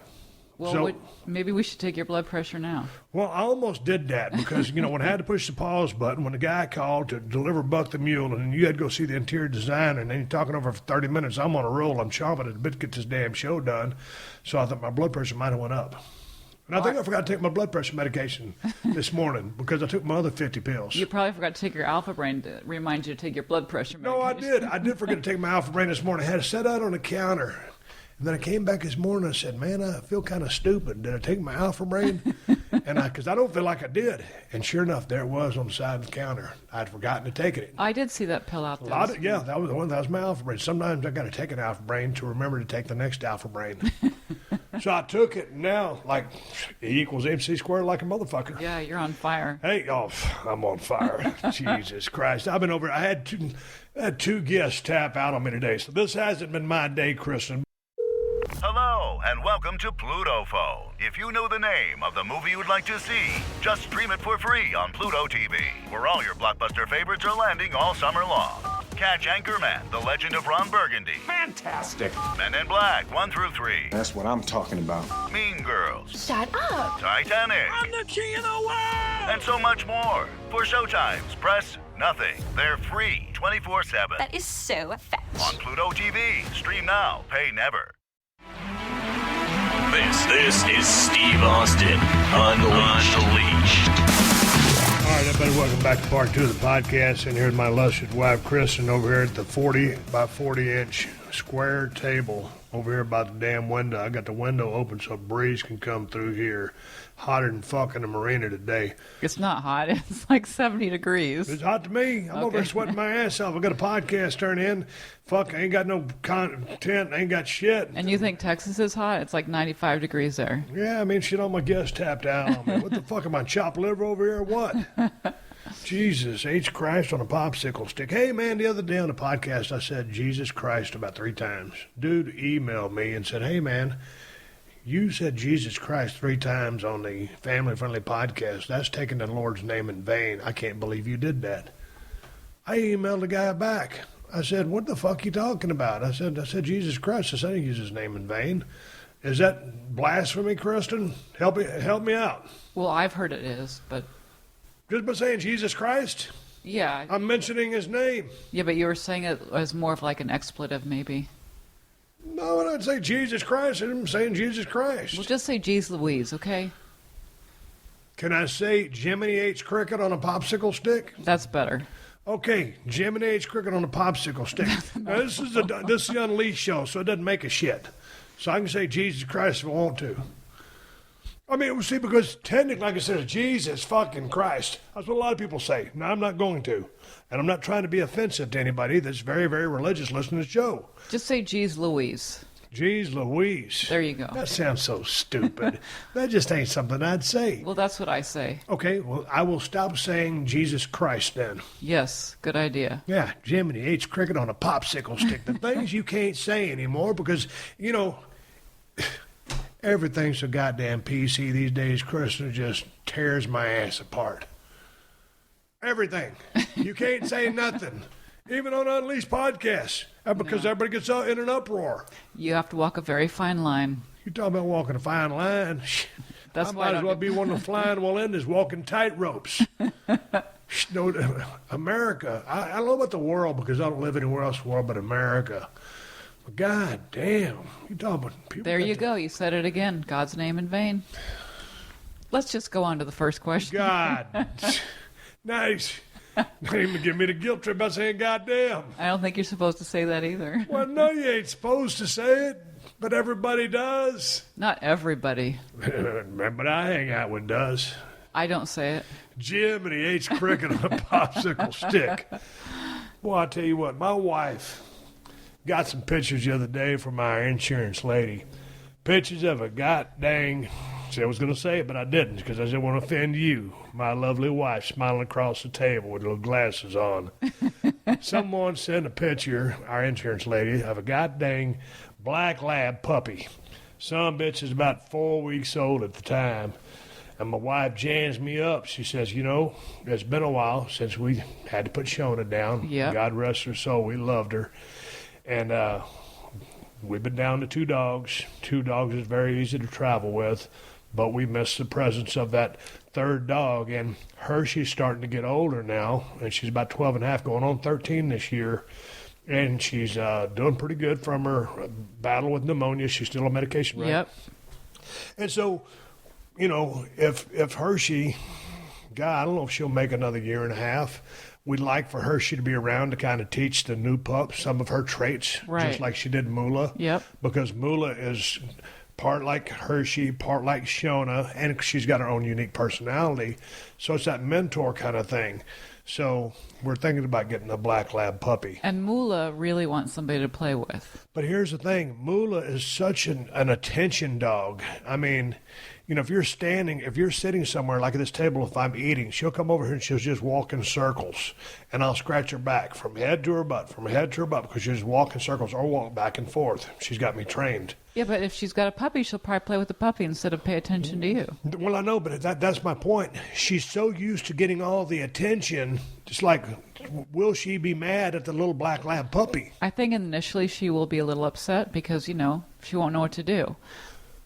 Well, so, maybe we should take your blood pressure now. Well, I almost did that because, when I had to push the pause button, when the guy called to deliver Buck the Mule, and you had to go see the interior designer, and then you're talking over for 30 minutes, I'm on a roll. I'm chomping at the bit to get this damn show done. So I thought my blood pressure might have went up. And I think I forgot to take my blood pressure medication this morning because I took my other 50 pills. You probably forgot to take your Alpha Brain to remind you to take your blood pressure medication. No, I did. I did forget to take my Alpha Brain this morning. I had it set out on the counter. And then I came back this morning and I said, man, I feel kind of stupid. Did I take my Alpha Brain? Because I don't feel like I did. And sure enough, there it was on the side of the counter. I'd forgotten to take it. I did see that pill out there. That was the one. That was my Alpha Brain. Sometimes I got to take an Alpha Brain to remember to take the next Alpha Brain. So I took it, and now, E equals MC squared like a motherfucker. Yeah, you're on fire. Hey, I'm on fire. Jesus Christ. I had two guests tap out on me today. So this hasn't been my day, Kristin. Hello, and welcome to Pluto Phone. If you know the name of the movie you would like to see, just stream it for free on Pluto TV, where all your blockbuster favorites are landing all summer long. Catch Anchorman, The Legend of Ron Burgundy. Fantastic. Men in Black, 1 through 3. That's what I'm talking about. Mean Girls. Shut up. Titanic. I'm the king of the world. And so much more. For showtimes, press Nothing. They're free 24/7. That is so fetch. On Pluto TV. Stream now. Pay never. This is Steve Austin Unleashed. All right, everybody, welcome back to part 2 of the podcast. And here's my illustrious wife, Kristin, over here at the 40 by 40 inch square table over here by the damn window. I got the window open so a breeze can come through here. Hotter than fucking the marina today. It's not hot. It's like 70 degrees. It's hot to me. I'm over here sweating my ass off. I got a podcast turn in. Fuck, I ain't got no content. I ain't got shit. And you think Texas is hot? It's like 95 degrees there. Yeah, I mean, shit, all my guests tapped out on me. What the fuck, am I chopped liver over here or what? Jesus, H. Christ on a popsicle stick. Hey, man, the other day on the podcast, I said Jesus Christ about 3 times. Dude emailed me and said, hey, man, you said Jesus Christ 3 times on the family-friendly podcast. That's taking the Lord's name in vain. I can't believe you did that. I emailed the guy back. I said, what the fuck are you talking about? I said Jesus Christ. I said, I didn't use his name in vain. Is that blasphemy, Kristin? Help me out. Well, I've heard it is, but... Just by saying Jesus Christ? Yeah. I'm mentioning his name. Yeah, but you were saying it as more of like an expletive, maybe. No, when I'd say Jesus Christ, I'm saying Jesus Christ. Well, just say Jeez Louise, okay? Can I say Jiminy H. Cricket on a popsicle stick? That's better. Okay, Jiminy H. Cricket on a popsicle stick. Now, this is the Unleashed show, so it doesn't make a shit. So I can say Jesus Christ if I want to. I mean, see, because technically, like I said, Jesus fucking Christ. That's what a lot of people say. Now, I'm not going to. And I'm not trying to be offensive to anybody that's very, very religious listening to the show. Just say Jeez Louise. Jeez Louise. There you go. That sounds so stupid. That just ain't something I'd say. Well, that's what I say. Okay, well, I will stop saying Jesus Christ then. Yes, good idea. Yeah, Jiminy H. Cricket on a popsicle stick. The things you can't say anymore because, you know, everything's so goddamn PC these days. Kristin just tears my ass apart. Everything. You can't say nothing. Even on Unleashed podcasts. Because everybody gets out in an uproar. You have to walk a very fine line. You talking about walking a fine line? That's I why might as well be one of the flying Wallendas walking tight ropes. No, America. I don't know about the world because I don't live anywhere else in the world but America. But God damn. You talking about people. There you go. You said it again. God's name in vain. Let's just go on to the first question. God. Nice. Not even give me the guilt trip by saying goddamn. I don't think you're supposed to say that either. Well, no, you ain't supposed to say it, but everybody does. Not everybody. But I hang out with does. I don't say it. Jiminy H. Cricket on a popsicle stick. Well, I tell you what, my wife got some pictures the other day from our insurance lady. Pictures of a goddamn... See, I was going to say it, but I didn't because I didn't want to offend you, my lovely wife, smiling across the table with little glasses on. Someone sent a picture, our insurance lady, of a goddamn black lab puppy. Some bitch is about 4 weeks old at the time. And my wife jams me up. She says, you know, it's been a while since we had to put Shona down. Yep. God rest her soul. We loved her. And we've been down to 2 dogs. 2 dogs is very easy to travel with. But we miss the presence of that 3rd dog. And Hershey's starting to get older now. And she's about 12 and a half, going on 13 this year. And she's doing pretty good from her battle with pneumonia. She's still on medication, right? Yep. And so, you know, if Hershey, God, I don't know if she'll make another year and a half. We'd like for Hershey to be around to kind of teach the new pup some of her traits, right, just like she did Moolah. Yep. Because Moolah is part like Hershey, part like Shona, and she's got her own unique personality. So it's that mentor kind of thing. So we're thinking about getting a black lab puppy. And Moolah really wants somebody to play with. But here's the thing. Moolah is such an attention dog. I mean, you know, if you're sitting somewhere like at this table, if I'm eating, she'll come over here and she'll just walk in circles. And I'll scratch her back from head to her butt, because she'll just walk in circles or walk back and forth. She's got me trained. Yeah, but if she's got a puppy, she'll probably play with the puppy instead of pay attention to you. Well, I know, but that's my point. She's so used to getting all the attention. It's like, will she be mad at the little black lab puppy? I think initially she will be a little upset because, you know, she won't know what to do.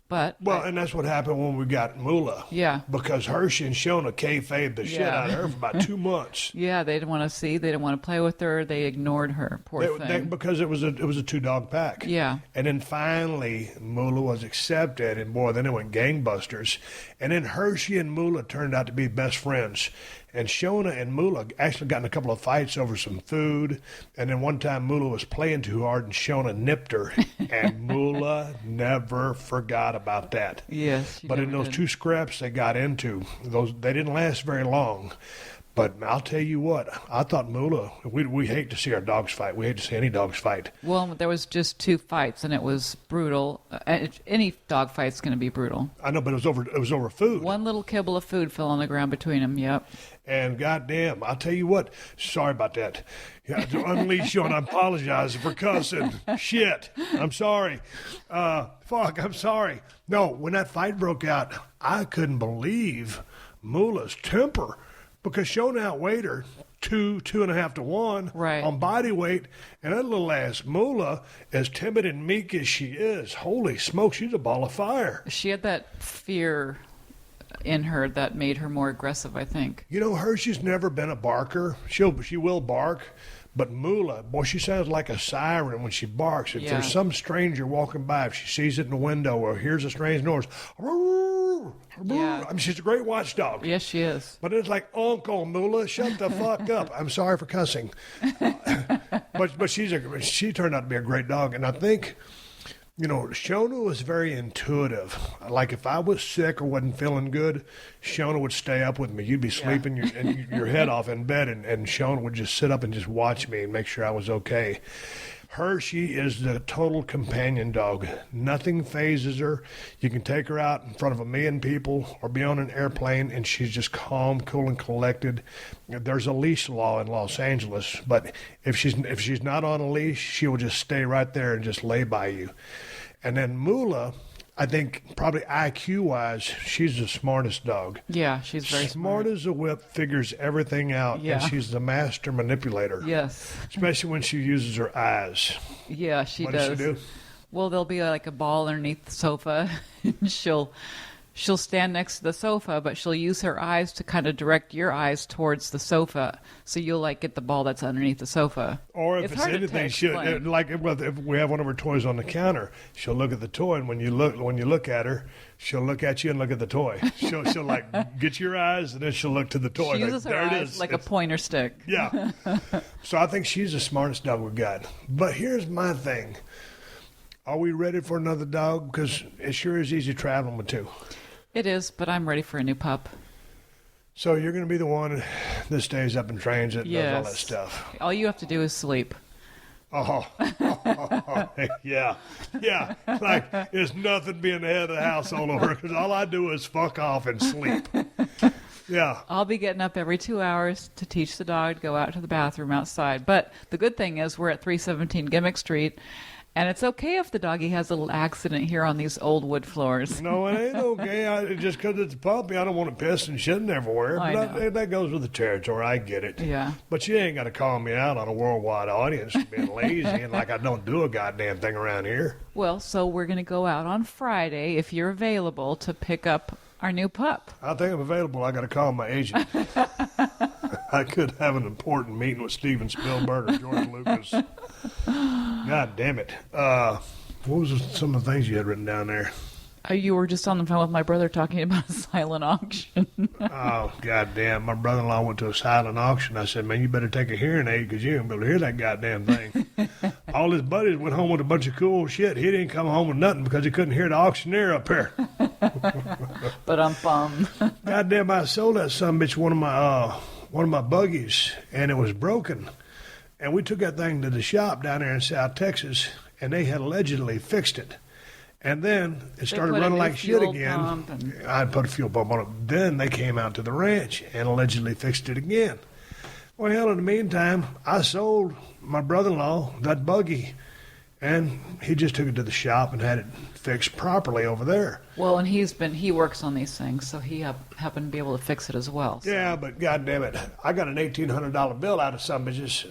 Well, and that's what happened when we got Moolah. Yeah. Because Hershey and Shona kayfabed the shit out of her for about 2 months. Yeah, they didn't want to see. They didn't want to play with her. They ignored her. Poor thing. Because it was a 2-dog pack. Yeah. And then finally, Moolah was accepted, and boy, then it went gangbusters. And then Hershey and Moolah turned out to be best friends. And Shona and Moolah actually got in a couple of fights over some food. And then one time Moolah was playing too hard and Shona nipped her. And Moolah never forgot about that. Yes. But in those 2 scraps they got into, they didn't last very long. But I'll tell you what, I thought Moolah, we hate to see our dogs fight. We hate to see any dogs fight. Well, there was just 2 fights, and it was brutal. Any dog fight's going to be brutal. I know, but it was over food. One little kibble of food fell on the ground between them, yep. And goddamn, I'll tell you what, sorry about that. Yeah, to unleash you, and I apologize for cussing. Shit, I'm sorry. I'm sorry. No, when that fight broke out, I couldn't believe Moolah's temper. Because Shona outweighed her 2.5 to 1 right. on body weight, and that little ass Moolah, as timid and meek as she is, holy smoke, she's a ball of fire. She had that fear in her that made her more aggressive, I think. You know, Hershey's never been a barker. She will bark, but Moolah, boy, she sounds like a siren when she barks. If there's some stranger walking by, if she sees it in the window or hears a strange noise, yeah. I mean, she's a great watchdog. Yes, she is. But it's like, Uncle Moolah, shut the fuck up. I'm sorry for cussing. But she turned out to be a great dog. And I think, you know, Shona was very intuitive. Like if I was sick or wasn't feeling good, Shona would stay up with me. You'd be sleeping your head off in bed, and Shona would just sit up and just watch me and make sure I was okay. Hershey is the total companion dog. Nothing phases her. You can take her out in front of 1 million people or be on an airplane, and she's just calm, cool, and collected. There's a leash law in Los Angeles, but if she's not on a leash, she will just stay right there and just lay by you. And then Moolah, I think probably IQ-wise, she's the smartest dog. Yeah, she's very smart. Smart as a whip, figures everything out, Yeah. and she's the master manipulator. Yes. Especially when she uses her eyes. Yeah, she What does. does she do? Well, there'll be like a ball underneath the sofa, and she'll stand next to the sofa, but she'll use her eyes to kind of direct your eyes towards the sofa, so you'll like get the ball that's underneath the sofa. Or if it's anything, like if we have one of her toys on the counter, she'll look at the toy, and when you look at her, she'll look at you and look at the toy. She'll like get your eyes, and then she'll look to the toy. She uses her eyes like a pointer stick. Yeah. So I think she's the smartest dog we've got. But here's my thing: are we ready for another dog? Because it sure is easy traveling with 2. It is, but I'm ready for a new pup. So you're going to be the one that stays up and trains it and does all that stuff. All you have to do is sleep. Oh, yeah. Like, there's nothing being the head of the household over because all I do is fuck off and sleep. Yeah. I'll be getting up every 2 hours to teach the dog to go out to the bathroom outside. But the good thing is we're at 317 Gimmick Street, and it's okay if the doggy has a little accident here on these old wood floors. No, it ain't okay. Just because it's a puppy, I don't want to piss and shitting everywhere. I know. That goes with the territory. I get it. Yeah. But you ain't got to call me out on a worldwide audience for being lazy and like I don't do a goddamn thing around here. Well, so we're going to go out on Friday, if you're available, to pick up our new pup. I think I'm available. I got to call my agent. I could have an important meeting with Steven Spielberg or George Lucas. God damn it. What was some of the things you had written down there? You were just on the phone with my brother talking about a silent auction. Oh, goddamn. My brother-in-law went to a silent auction. I said, man, you better take a hearing aid because you ain't going to be able to hear that goddamn thing. All his buddies went home with a bunch of cool shit. He didn't come home with nothing because he couldn't hear the auctioneer up there. But I'm bummed. Goddamn, I sold that sumbitch one of my buggies, and it was broken. And we took that thing to the shop down there in South Texas, and they had allegedly fixed it. And then it started running like shit again. I put a fuel pump on it. Then they came out to the ranch and allegedly fixed it again. Well, hell, in the meantime, I sold my brother-in-law that buggy, and he just took it to the shop and had it fixed properly over there. Well, and he works on these things, so he happened to be able to fix it as well. So. Yeah, but goddamn it, I got an $1,800 bill out of some bitch's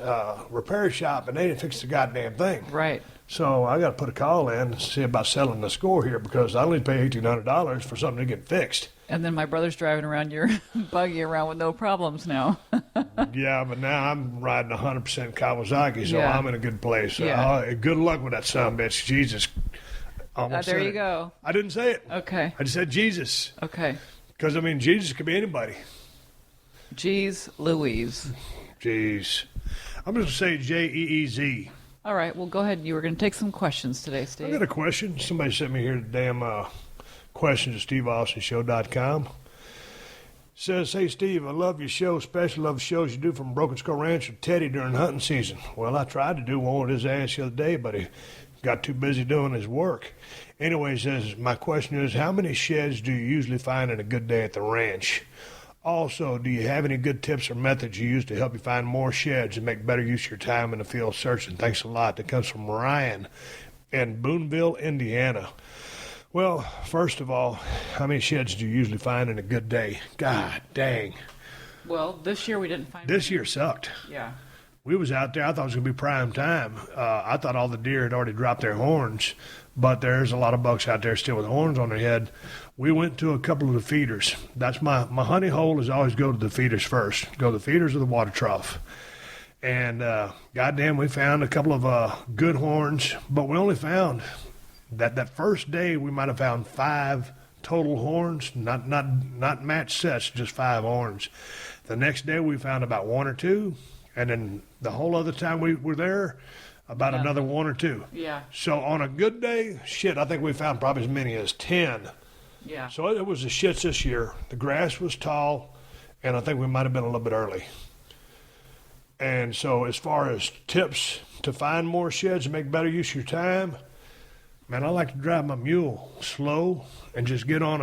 repair shop, and they didn't fix the goddamn thing. Right. So I got to put a call in and see about settling the score here because I only pay $1,800 for something to get fixed. And then my brother's driving around your buggy around with no problems now. Yeah, but now I'm riding 100% Kawasaki, so Yeah. I'm in a good place. Yeah. Good luck with that son bitch. Jesus. Almost There said you it. go. I didn't say it. Okay. I just said Jesus. Okay. Because, I mean, Jesus could be anybody. Jeez Louise. Jeez. I'm going to say Jeez. All right, well, go ahead. You were going to take some questions today, I Steve. got a question. Somebody sent me here the damn questions at SteveAustinShow.com. Says, hey, Steve, I love your show, especially love the shows you do from Broken Skull Ranch with Teddy during hunting season. Well, I tried to do one with his ass the other day, but he got too busy doing his work. Anyway, he says, my question is, how many sheds do you usually find in a good day at the ranch? Also, do you have any good tips or methods you use to help you find more sheds and make better use of your time in the field searching? Thanks a lot. That comes from Ryan in Boonville, Indiana. Well, first of all, how many sheds do you usually find in a good day? God dang. Well, this year we didn't find This any. year sucked. Yeah. We was out there. I thought it was going to be prime time. I thought all the deer had already dropped their horns, but there's a lot of bucks out there still with horns on their head. We went to a couple of the feeders. That's my honey hole is always go to the feeders first. Go to the feeders or the water trough. And goddamn, we found a couple of good horns, but we only found that first day we might have found 5 total horns, not matched sets, just 5 horns. The next day we found about 1 or 2, and then the whole other time we were there, about another 1 or 2. Yeah. So on a good day, I think we found probably as many as 10. Yeah. So it was the shits this year. The grass was tall, and I think we might have been a little bit early. And so as far as tips to find more sheds and make better use of your time, man, I like to drive my mule slow and just get on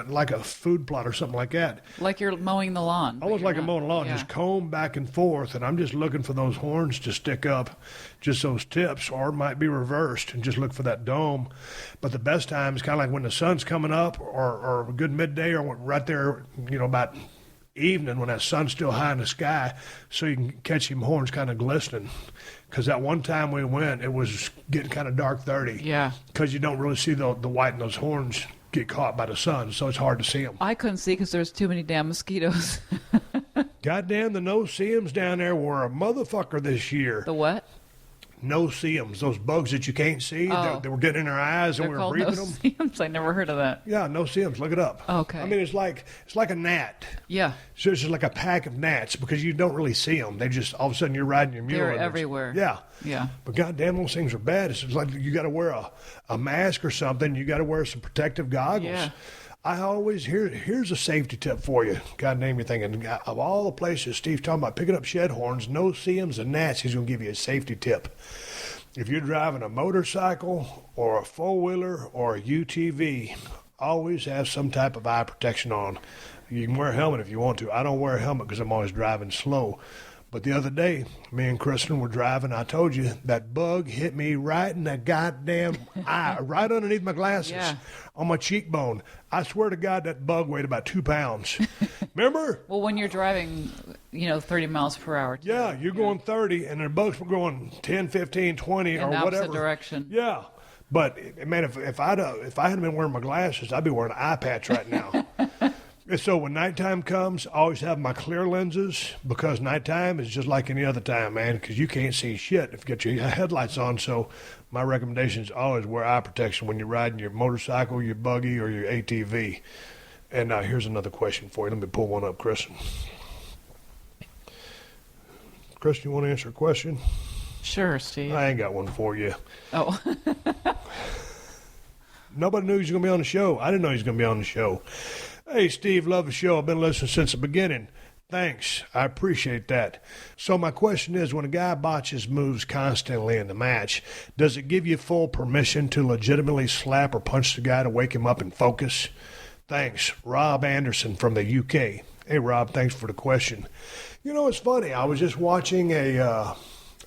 like a food plot or something like that. Like you're mowing the lawn. but Almost you're like I'm not. mowing a lawn, Yeah. just comb back and forth, and I'm just looking for those horns to stick up, just those tips, or it might be reversed and just look for that dome. But the best time is kind of like when the sun's coming up, or a good midday, or right there, about evening when that sun's still high in the sky, so you can catch them horns kind of glistening. Because that one time we went, it was getting kind of dark 30. Yeah. Because you don't really see the white in those horns get caught by the sun, so it's hard to see them. I couldn't see because there's too many damn mosquitoes. Goddamn, the No-See-Ums down there were a motherfucker this year. The what? No-See-Ums, those bugs that you can't see, Oh. they were getting in our eyes and They're we were called breathing them. No-See-Ums. I never heard of that. Yeah, No-See-Ums, look it up. Okay. I mean, it's like a gnat. Yeah. So it's just like a pack of gnats because you don't really see them. They just, all of a sudden, you're riding your mule. They're and it's- everywhere. Yeah. Yeah. But goddamn, those things are bad. It's like you got to wear a mask or something. You got to wear some protective goggles. Yeah. I always here's a safety tip for you. Goddamn, you're thinking of all the places Steve's talking about picking up shed horns, No-See-Ums, and gnats. He's going to give you a safety tip. If you're driving a motorcycle or a four-wheeler or a UTV, always have some type of eye protection on. You can wear a helmet if you want to. I don't wear a helmet because I'm always driving slow. But the other day, me and Kristin were driving. I told you that bug hit me right in the goddamn eye, right underneath my glasses, Yeah. on my cheekbone. I swear to God, that bug weighed about 2 pounds. Remember? Well, when you're driving, 30 miles per hour. too. Yeah, you're going 30, and the bugs were going 10, 15, 20, In or the whatever. opposite direction. Yeah. But, man, if I hadn't been wearing my glasses, I'd be wearing an eye patch right now. And so when nighttime comes, I always have my clear lenses because nighttime is just like any other time, man, because you can't see shit if you get your headlights on. So my recommendation is always wear eye protection when you're riding your motorcycle, your buggy, or your ATV. And now here's another question for you. Let me pull one up, Kristin. Kristin, you want to answer a question? Sure, Steve. I ain't got one for you. Oh. Nobody knew he was going to be on the show. I didn't know he was going to be on the show. Hey, Steve, love the show. I've been listening since the beginning. Thanks. I appreciate that. So my question is, when a guy botches moves constantly in the match, does it give you full permission to legitimately slap or punch the guy to wake him up and focus? Thanks. Rob Anderson from the UK. Hey, Rob, thanks for the question. It's funny. I was just watching a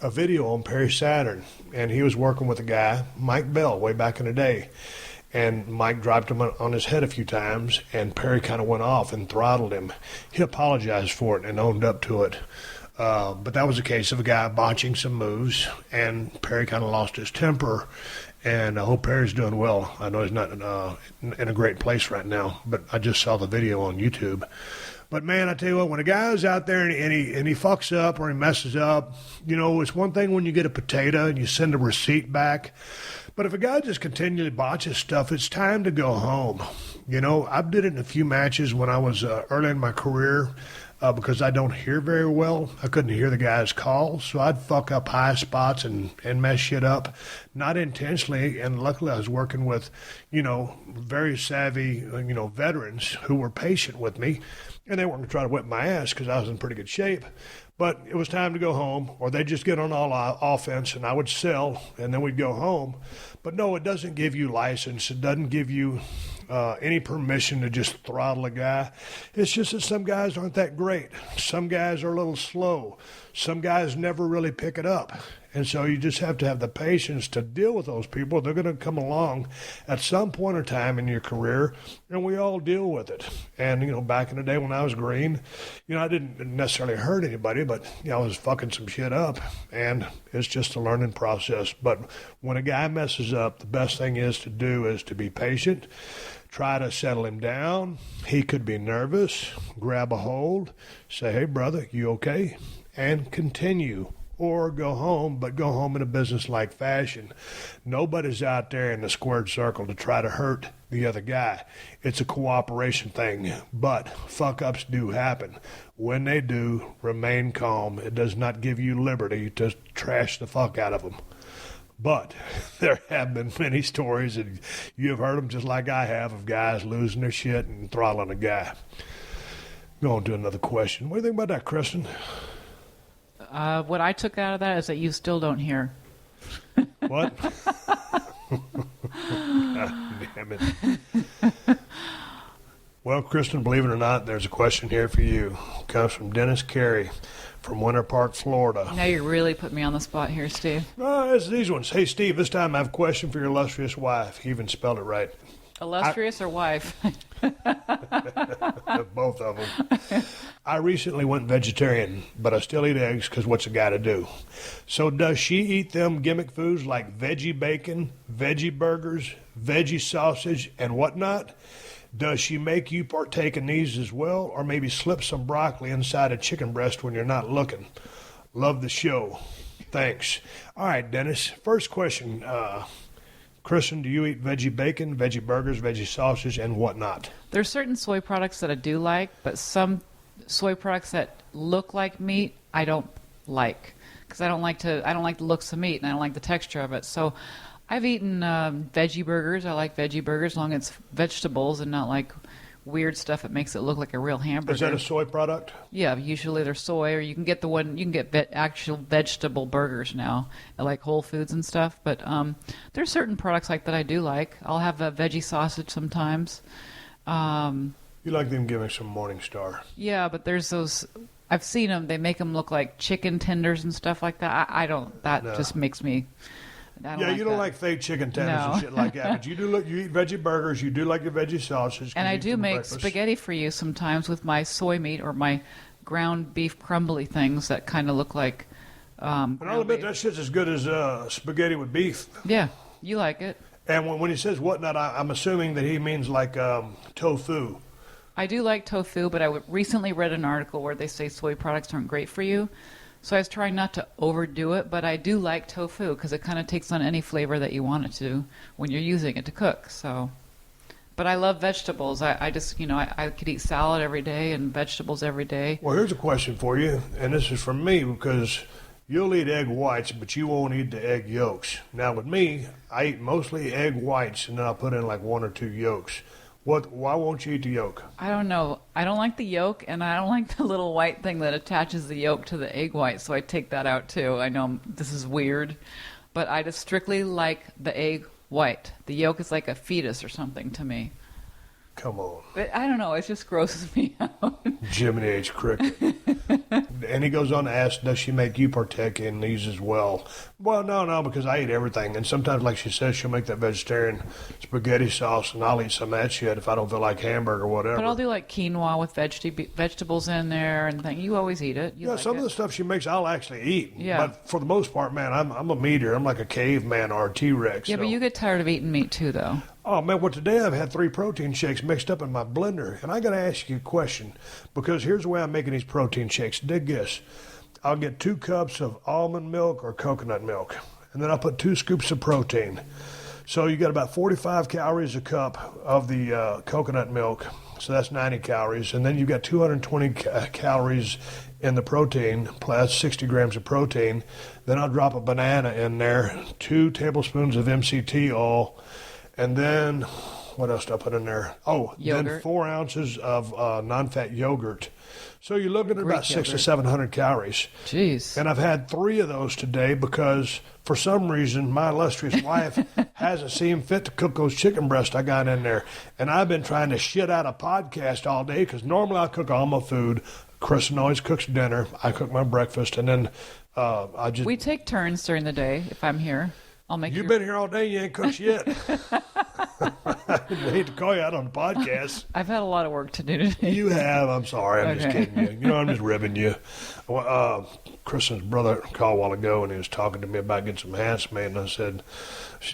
video on Perry Saturn, and he was working with a guy, Mike Bell, way back in the day. And Mike dropped him on his head a few times, and Perry kind of went off and throttled him. He apologized for it and owned up to it. But that was a case of a guy botching some moves, and Perry kind of lost his temper. And I hope Perry's doing well. I know he's not in a great place right now, but I just saw the video on YouTube. But, man, I tell you what, when a guy's out there and he fucks up or he messes up, you know, it's one thing when you get a potato and you send a receipt back. But if a guy just continually botches stuff, it's time to go home. You know, I did it in a few matches when I was early in my career because I don't hear very well. I couldn't hear the guy's calls, so I'd fuck up high spots and mess shit up, not intentionally. And luckily I was working with, you know, very savvy, you know, veterans who were patient with me. And they weren't going to try to whip my ass because I was in pretty good shape. But it was time to go home, or they'd just get on all offense, and I would sell, and then we'd go home. But no, it doesn't give you license. It doesn't give you any permission to just throttle a guy. It's just that some guys aren't that great. Some guys are a little slow. Some guys never really pick it up. And so you just have to have the patience to deal with those people. They're going to come along at some point in time in your career, and we all deal with it. And, you know, back in the day when I was green, you know, I didn't necessarily hurt anybody, but, you know, I was fucking some shit up. And it's just a learning process. But when a guy messes up, the best thing is to be patient. Try to settle him down. He could be nervous. Grab a hold. Say, hey, brother, you okay? And continue. Or go home, but go home in a business-like fashion. Nobody's out there in the squared circle to try to hurt the other guy. It's a cooperation thing, but fuck-ups do happen. When they do, remain calm. It does not give you liberty to trash the fuck out of them. But there have been many stories, and you have heard them just like I have, of guys losing their shit and throttling a guy. Going to another question. What do you think about that, Kristin? What I took out of that is that you still don't hear. What? God damn it. Well, Kristin, believe it or not, there's a question here for you. It comes from Dennis Carey from Winter Park, Florida. Now you're really putting me on the spot here, Steve. Oh, it's these ones. Hey, Steve, this time I have a question for your illustrious wife. He even spelled it right. Illustrious or wife? Both of them. I recently went vegetarian, but I still eat eggs because what's a guy to do? So does she eat them gimmick foods like veggie bacon, veggie burgers, veggie sausage, and whatnot? Does she make you partake in these as well, or maybe slip some broccoli inside a chicken breast when you're not looking? Love the show. Thanks. All right, Dennis. First question. Kristin, do you eat veggie bacon, veggie burgers, veggie sausage, and whatnot? There's certain soy products that I do like, but some soy products that look like meat I don't like because I don't like the looks of meat and I don't like the texture of it. So I've eaten veggie burgers. I like veggie burgers as long as it's vegetables and not like weird stuff that makes it look like a real hamburger. Is that a soy product? Yeah, usually they're soy, or you can get actual vegetable burgers now at like Whole Foods and stuff. But there's certain products like that I do like. I'll have a veggie sausage sometimes. You like them giving some Morningstar. Yeah, but there's those. I've seen them. They make them look like chicken tenders and stuff like that. I don't. That just makes me. You don't like fake chicken tenders and shit like that. But you eat veggie burgers. You do like your veggie sausage. And I do make spaghetti for you sometimes with my soy meat or my ground beef crumbly things that kind of look like. And I'll admit that shit's as good as spaghetti with beef. Yeah, you like it. And when he says whatnot, I'm assuming that he means like tofu. I do like tofu, but I recently read an article where they say soy products aren't great for you. So I was trying not to overdo it, but I do like tofu because it kind of takes on any flavor that you want it to when you're using it to cook. So, but I love vegetables. I just, I could eat salad every day and vegetables every day. Well, here's a question for you, and this is from me because you'll eat egg whites, but you won't eat the egg yolks. Now with me, I eat mostly egg whites, and then I'll put in like 1 or 2 yolks. Why won't you eat the yolk? I don't know. I don't like the yolk, and I don't like the little white thing that attaches the yolk to the egg white, so I take that out too. I know this is weird, but I just strictly like the egg white. The yolk is like a fetus or something to me. Come on. But I don't know. It just grosses me out. Jiminy H. Cricket. And he goes on to ask, does she make you partake in these as well? Well, no, because I eat everything. And sometimes, like she says, she'll make that vegetarian spaghetti sauce, and I'll eat some of that shit if I don't feel like hamburger or whatever. But I'll do like quinoa with vegetables in there and things. You always eat it. You like some it. of the stuff she makes, I'll actually eat. Yeah. But for the most part, man, I'm a meat eater. I'm like a caveman or a T-Rex. Yeah, but you get tired of eating meat too, though. Oh, man, well, today I've had 3 protein shakes mixed up in my blender. And I got to ask you a question, because here's the way I'm making these protein shakes. Dig this. I'll get 2 cups of almond milk or coconut milk, and then I'll put 2 scoops of protein. So you got about 45 calories a cup of the coconut milk, so that's 90 calories. And then you've got 220 calories in the protein, plus 60 grams of protein. Then I'll drop a banana in there, 2 tablespoons of MCT oil, and then, what else do I put in there? Oh, yogurt. Then 4 ounces of non-fat yogurt. So you're looking at about 600 to yogurt. 700 calories. Jeez. And I've had 3 of those today because, for some reason, my illustrious wife hasn't seen fit to cook those chicken breasts I got in there. And I've been trying to shit out a podcast all day because normally I cook all my food. Kristin always cooks dinner. I cook my breakfast, and then We take turns during the day if I'm here. I'll make You've been here all day, you ain't cooked shit. I hate to call you out on the podcast. I've had a lot of work to do today. You have. I'm sorry. I'm just kidding you. You know, I'm just ribbing you. Kristin's brother called a while ago, and he was talking to me about getting some hands made, and I said,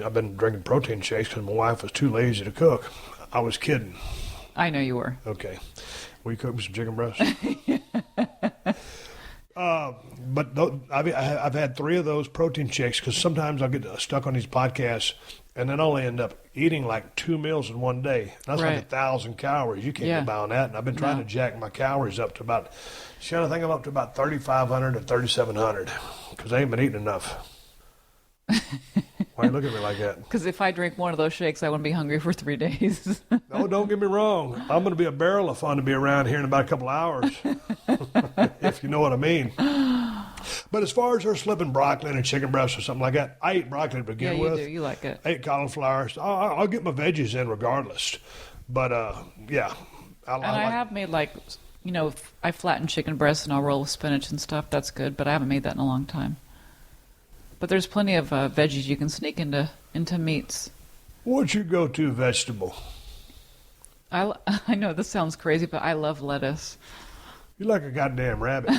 I've been drinking protein shakes because my wife was too lazy to cook. I was kidding. I know you were. Okay. Will you cook me some chicken breasts? I've had 3 of those protein shakes because sometimes I'll get stuck on these podcasts and then I'll end up eating like 2 meals in one day. That's like 1,000 calories. You can't get by on that. And I've been trying to jack my calories up to about, I think I'm up to about 3,500 to 3,700 because I ain't been eating enough. Why you look at me like that? Because if I drink one of those shakes, I wouldn't be hungry for 3 days. No, don't get me wrong. I'm going to be a barrel of fun to be around here in about a couple hours, if you know what I mean. But as far as her slipping broccoli and chicken breast or something like that, I eat broccoli to begin with. Yeah, you do. You like it. I eat cauliflower. I'll get my veggies in regardless. But, yeah. I have made I flatten chicken breasts and I'll roll with spinach and stuff. That's good, but I haven't made that in a long time. But there's plenty of veggies you can sneak into meats. What's your go-to vegetable? I know this sounds crazy, but I love lettuce. You're like a goddamn rabbit.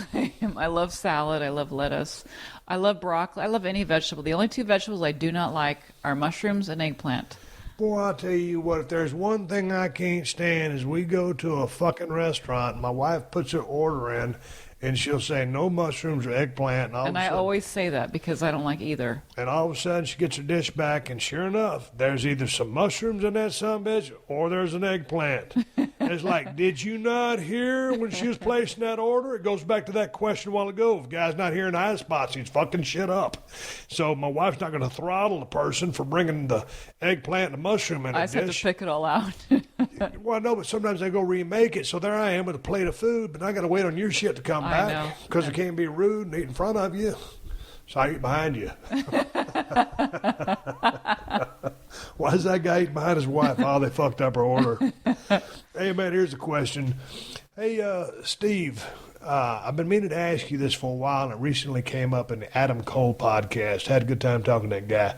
I love salad. I love lettuce. I love broccoli. I love any vegetable. The only 2 vegetables I do not like are mushrooms and eggplant. Boy, I'll tell you what, if there's one thing I can't stand is we go to a fucking restaurant and my wife puts her order in and she'll say no mushrooms or eggplant. And I always say that because I don't like either. And all of a sudden she gets her dish back and sure enough, there's either some mushrooms in that sumbitch or there's an eggplant. It's like, did you not hear when she was placing that order? It goes back to that question a while ago. If the guy's not hearing high spots, he's fucking shit up. So my wife's not going to throttle the person for bringing the eggplant and the mushroom in a dish. I just have to pick it all out. Well, no, but sometimes they go remake it. So there I am with a plate of food, but I got to wait on your shit to come back because I can't be rude and eat in front of you. So I eat behind you. Why is that guy eating behind his wife? Oh, they fucked up her order. Hey, man, here's a question. Hey, Steve, I've been meaning to ask you this for a while, and it recently came up in the Adam Cole podcast. Had a good time talking to that guy.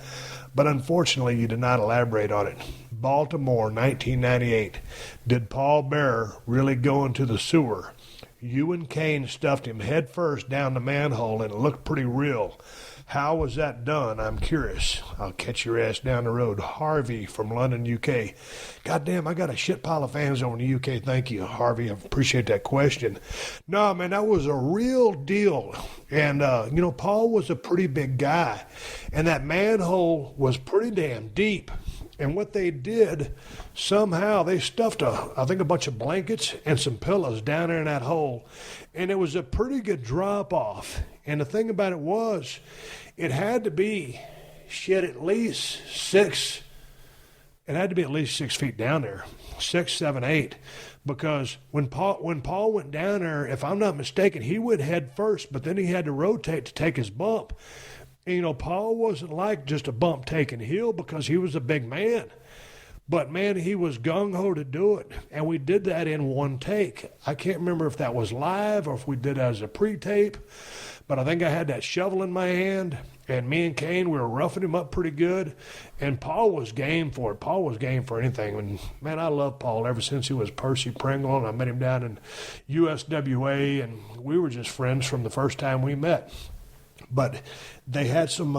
But unfortunately, you did not elaborate on it. Baltimore, 1998. Did Paul Bearer really go into the sewer? You and Kane stuffed him head first down the manhole, and it looked pretty real. How was that done? I'm curious. I'll catch your ass down the road. Harvey from London, UK. Goddamn, I got a shit pile of fans over in the UK. Thank you, Harvey. I appreciate that question. No, man, that was a real deal. And, Paul was a pretty big guy. And that manhole was pretty damn deep. And what they did, somehow they stuffed a bunch of blankets and some pillows down there in that hole. And it was a pretty good drop off. And the thing about it was, it had to be at least 6. It had to be at least 6 feet down there, 6, 7, 8. Because when Paul went down there, if I'm not mistaken, he went head first, but then he had to rotate to take his bump. And, Paul wasn't like just a bump taking heel because he was a big man. But, man, he was gung-ho to do it, and we did that in one take. I can't remember if that was live or if we did it as a pre-tape, but I think I had that shovel in my hand, and me and Kane, we were roughing him up pretty good, and Paul was game for it. Paul was game for anything. And, man, I love Paul ever since he was Percy Pringle, and I met him down in USWA, and we were just friends from the first time we met. But they had some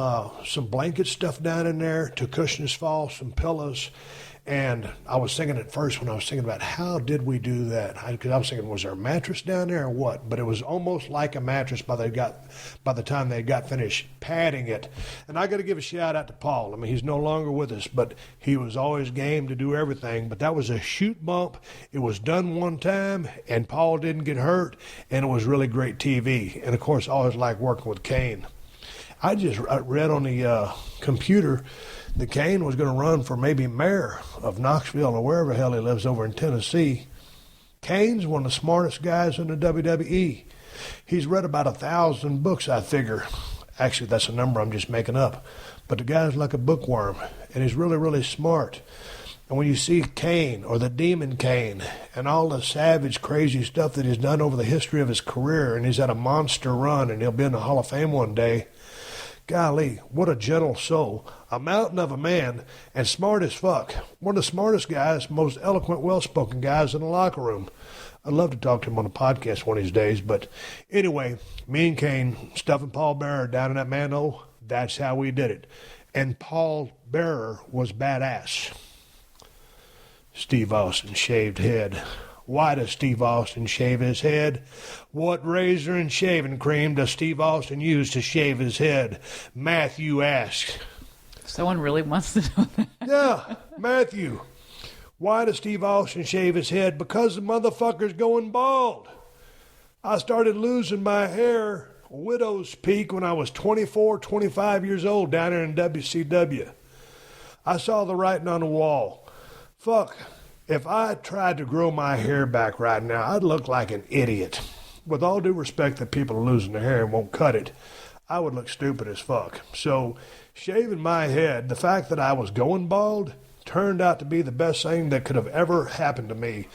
blanket stuff down in there to cushion his fall, some pillows. And I was thinking at first when I was thinking about how did we do that? Because I was thinking, was there a mattress down there or what? But it was almost like a mattress by the time they got finished padding it. And I got to give a shout out to Paul. I mean, he's no longer with us, but he was always game to do everything. But that was a shoot bump. It was done one time, and Paul didn't get hurt, and it was really great TV. And, of course, I always liked working with Kane. I just read on the computer that Kane was going to run for maybe mayor of Knoxville or wherever the hell he lives over in Tennessee. Kane's one of the smartest guys in the WWE. He's read about 1,000 books, I figure. Actually, that's a number I'm just making up. But the guy's like a bookworm, and he's really, really smart. And when you see Kane or the Demon Kane and all the savage, crazy stuff that he's done over the history of his career, and he's had a monster run, and he'll be in the Hall of Fame one day, golly, what a gentle soul. A mountain of a man and smart as fuck. One of the smartest guys, most eloquent, well-spoken guys in the locker room. I'd love to talk to him on a podcast one of these days. But anyway, me and Kane stuffing Paul Bearer down in that manhole, that's how we did it. And Paul Bearer was badass. Steve Austin shaved head. Why does Steve Austin shave his head? What razor and shaving cream does Steve Austin use to shave his head? Matthew asks. Someone really wants to know that. Yeah, Matthew. Why does Steve Austin shave his head? Because the motherfucker's going bald. I started losing my hair, widow's peak, when I was 24, 25 years old down there in WCW. I saw the writing on the wall. Fuck. If I tried to grow my hair back right now, I'd look like an idiot. With all due respect that people are losing their hair and won't cut it, I would look stupid as fuck. So shaving my head, the fact that I was going bald, turned out to be the best thing that could have ever happened to me.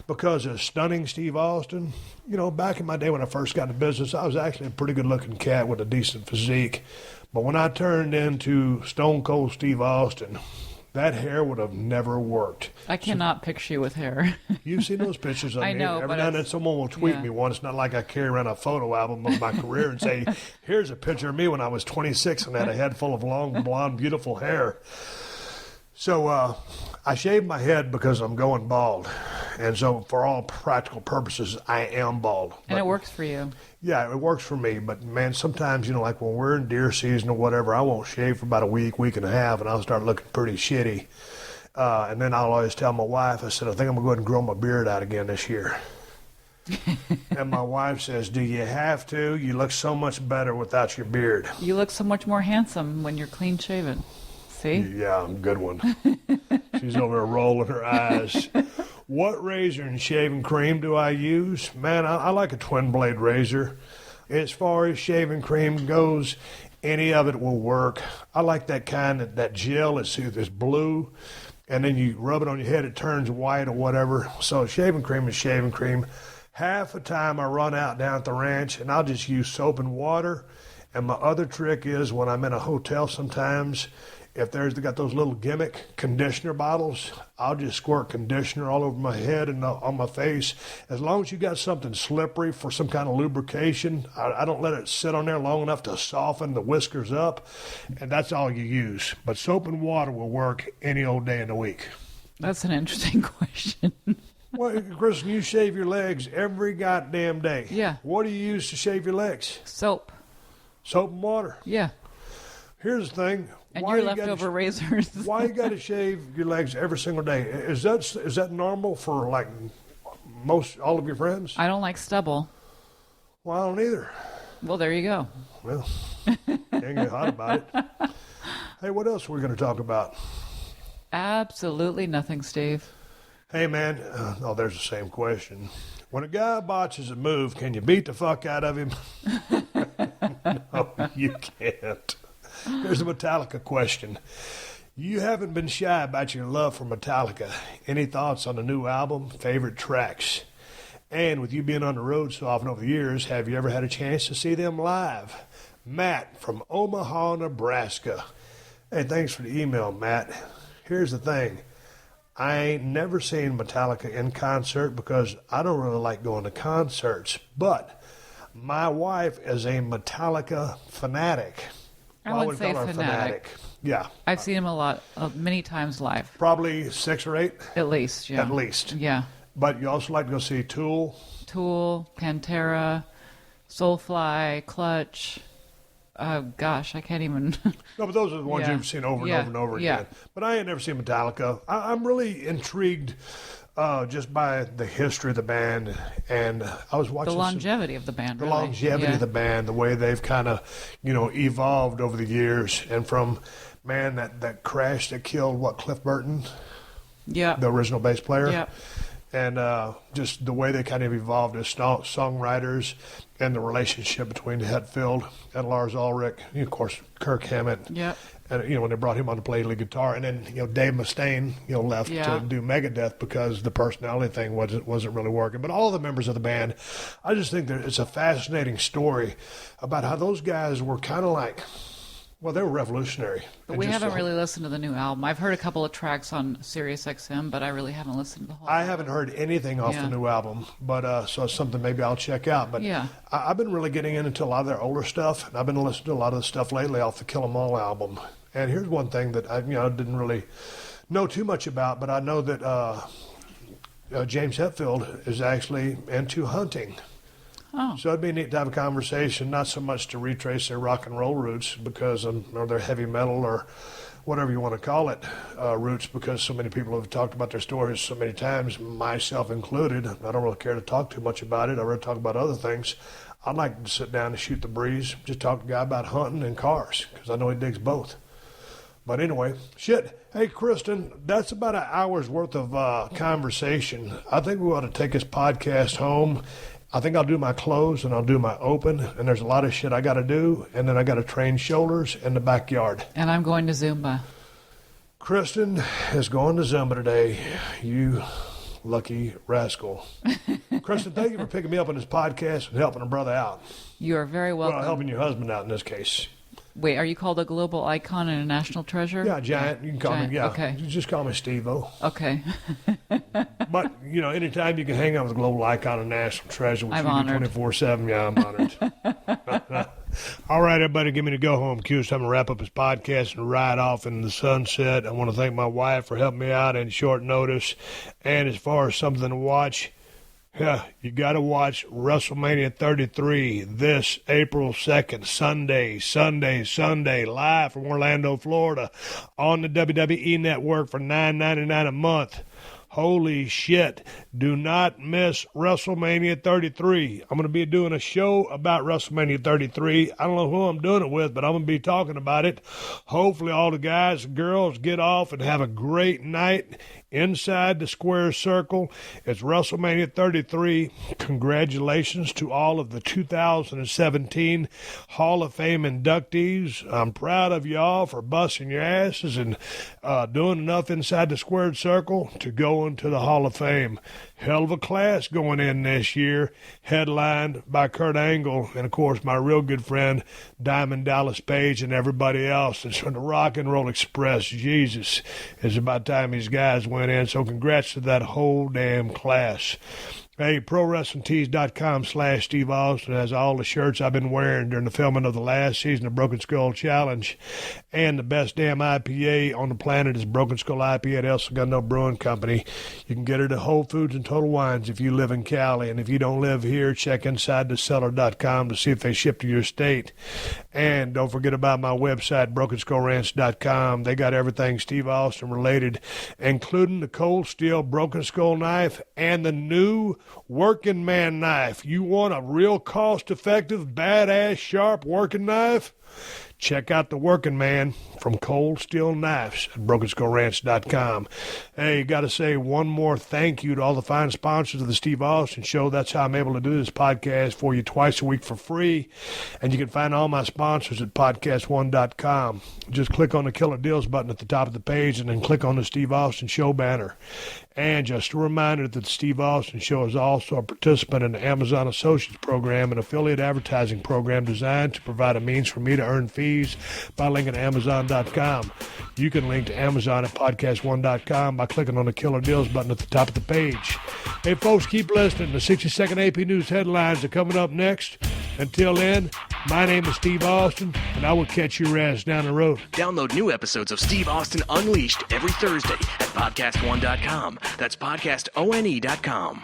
Because of stunning Steve Austin, you know, back in my day when I first got into business, I was actually a pretty good-looking cat with a decent physique. But when I turned into Stone Cold Steve Austin, that hair would have never worked. I cannot picture you with hair. You've seen those pictures of me. I know, Every but now and then someone will tweet me one. It's not like I carry around a photo album of my career and say, here's a picture of me when I was 26 and had a head full of long, blonde, beautiful hair. So I shaved my head because I'm going bald. And so for all practical purposes, I am bald. And it works for you. Yeah, it works for me. But, man, sometimes, you know, like when we're in deer season or whatever, I won't shave for about a week, week and a half, and I'll start looking pretty shitty. And then I'll always tell my wife, I said, I think I'm going to go ahead and grow my beard out again this year. And my wife says, do you have to? You look so much better without your beard. You look so much more handsome when you're clean shaven. See? Yeah, I'm a good one. She's over there rolling her eyes. What razor and shaving cream do I use? Man, I like a twin blade razor. As far as shaving cream goes, any of it will work. I like that kind that gel is blue, and then you rub it on your head, it turns white or whatever. So shaving cream is shaving cream. Half the time I run out down at the ranch, and I'll just use soap and water. And my other trick is when I'm in a hotel sometimes, if they got those little gimmick conditioner bottles, I'll just squirt conditioner all over my head and on my face. As long as you got something slippery for some kind of lubrication, I don't let it sit on there long enough to soften the whiskers up, and that's all you use. But soap and water will work any old day in the week. That's an interesting question. Well, Kristin, you shave your legs every goddamn day. Yeah. What do you use to shave your legs? Soap. Soap and water. Yeah. Here's the thing. And your leftover razors. Why you got to shave your legs every single day? Is that normal for like all of your friends? I don't like stubble. Well, I don't either. Well, there you go. Well, can't get hot about it. Hey, what else are we going to talk about? Absolutely nothing, Steve. Hey, man. There's the same question. When a guy botches a move, can you beat the fuck out of him? No, you can't. Here's a Metallica question. You haven't been shy about your love for Metallica. Any thoughts on the new album, favorite tracks? And with you being on the road so often over the years, have you ever had a chance to see them live? Matt from Omaha, Nebraska. Hey, thanks for the email, Matt. Here's the thing. I ain't never seen Metallica in concert because I don't really like going to concerts. But my wife is a Metallica fanatic. I would say fanatic. Yeah. I've seen him a lot, many times live. Probably 6 or 8? At least, yeah. At least. Yeah. But you also like to go see Tool? Tool, Pantera, Soulfly, Clutch. Gosh, I can't even. No, but those are the ones Yeah. you've seen over and Yeah. over and over Yeah. again. But I ain't never seen Metallica. I'm really intrigued just by the history of the band. And I was watching The longevity of the band. the really. longevity Yeah. of the band, the way they've kind of, evolved over the years. And from, man, that crash that killed, Cliff Burton, Yeah. the original bass player. Yeah. And just the way they kind of evolved as songwriters and the relationship between Hetfield and Lars Ulrich, and of course, Kirk Hammett. Yeah. And, when they brought him on to play lead guitar. And then, Dave Mustaine, left Yeah. to do Megadeth because the personality thing wasn't really working. But all the members of the band, I just think that it's a fascinating story about how those guys were kind of like, they were revolutionary. But And we just haven't the- really listened to the new album. I've heard a couple of tracks on Sirius XM, but I really haven't listened to the whole I album. haven't heard anything off Yeah. the new album, but so it's something maybe I'll check out. But Yeah. I've been really getting into a lot of their older stuff, and I've been listening to a lot of the stuff lately off the Kill 'Em All album. And here's one thing that I didn't really know too much about, but I know that James Hetfield is actually into hunting. Oh. So it'd be neat to have a conversation, not so much to retrace their rock and roll roots or their heavy metal or whatever you want to call it, roots, because so many people have talked about their stories so many times, myself included. I don't really care to talk too much about it. I really talk about other things. I'd like to sit down and shoot the breeze, just talk to a guy about hunting and cars, because I know he digs both. But anyway, shit. Hey, Kristin, that's about an hour's worth of conversation. I think we ought to take this podcast home. I think I'll do my close and I'll do my open, and there's a lot of shit I got to do, and then I got to train shoulders in the backyard. And I'm going to Zumba. Kristin is going to Zumba today. You lucky rascal. Kristin, thank you for picking me up on this podcast and helping a brother out. You are very welcome. Well, helping your husband out in this case. Wait, are you called a global icon and a national treasure? Yeah, Giant. You can call Giant, me, yeah. okay. You just call me Steve-O. Okay. But, anytime you can hang out with a global icon and national treasure, which I'm you honored. do 24/7, yeah, I'm honored. All right, everybody, give me the go-home cue. It's time to wrap up this podcast and ride off in the sunset. I want to thank my wife for helping me out in short notice. And as far as something to watch, you got to watch WrestleMania 33 this April 2nd, Sunday, live from Orlando, Florida, on the WWE Network for $9.99 a month. Holy shit. Do not miss WrestleMania 33. I'm going to be doing a show about WrestleMania 33. I don't know who I'm doing it with, but I'm going to be talking about it. Hopefully all the guys and girls get off and have a great night inside the square circle. It's WrestleMania 33. Congratulations to all of the 2017 Hall of Fame inductees. I'm proud of y'all for busting your asses and doing enough inside the squared circle to go into the Hall of Fame. Hell of a class going in this year, headlined by Kurt Angle and, of course, my real good friend Diamond Dallas Page and everybody else. It's from the Rock and Roll Express. Jesus, it's about time these guys went in, so congrats to that whole damn class. Hey, ProWrestlingTees.com/Steve Austin has all the shirts I've been wearing during the filming of the last season of Broken Skull Challenge. And the best damn IPA on the planet is Broken Skull IPA at El Segundo Brewing Company. You can get it at Whole Foods and Total Wines if you live in Cali. And if you don't live here, check InsideTheCellar.com to see if they ship to your state. And don't forget about my website, BrokenSkullRanch.com. They got everything Steve Austin related, including the Cold Steel Broken Skull knife and the new working man knife. You want a real cost-effective, badass, sharp working knife? Check out the working man from Cold Steel Knives at BrokenSkullRanch.com. Hey, got to say one more thank you to all the fine sponsors of the Steve Austin Show. That's how I'm able to do this podcast for you twice a week for free. And you can find all my sponsors at PodcastOne.com. Just click on the Killer Deals button at the top of the page and then click on the Steve Austin Show banner. And just a reminder that the Steve Austin Show is also a participant in the Amazon Associates Program, an affiliate advertising program designed to provide a means for me to earn fees by linking to Amazon.com. You can link to Amazon at PodcastOne.com by clicking on the Killer Deals button at the top of the page. Hey, folks, keep listening. The 60-second AP News headlines are coming up next. Until then, my name is Steve Austin, and I will catch your ass down the road. Download new episodes of Steve Austin Unleashed every Thursday at PodcastOne.com. That's PodcastOne.com.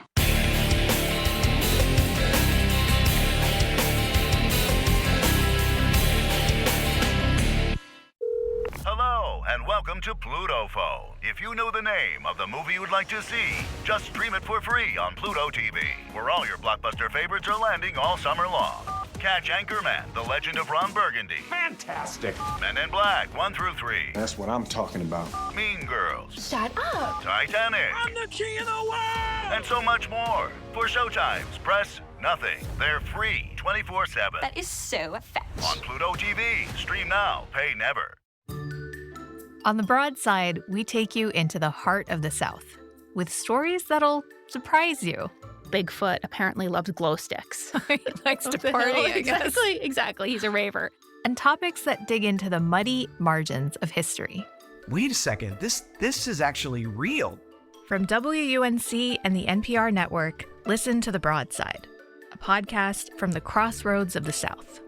Hello, and welcome to Pluto Phone. If you know the name of the movie you'd like to see, just stream it for free on Pluto TV, where all your blockbuster favorites are landing all summer long. Catch Anchorman, The Legend of Ron Burgundy. Fantastic. Men in Black, 1 through 3. That's what I'm talking about. Mean Girls. Shut up. Titanic. I'm the king of the world! And so much more. For showtimes, press nothing. They're free 24/7. That is so fetch. On Pluto TV. Stream now. Pay never. On The Broadside, we take you into the heart of the South with stories that'll surprise you. Bigfoot apparently loves glow sticks. He likes to party, I guess. Exactly. He's a raver. And topics that dig into the muddy margins of history. Wait a second, this is actually real. From WUNC and the NPR network, listen to The Broadside, a podcast from the crossroads of the South.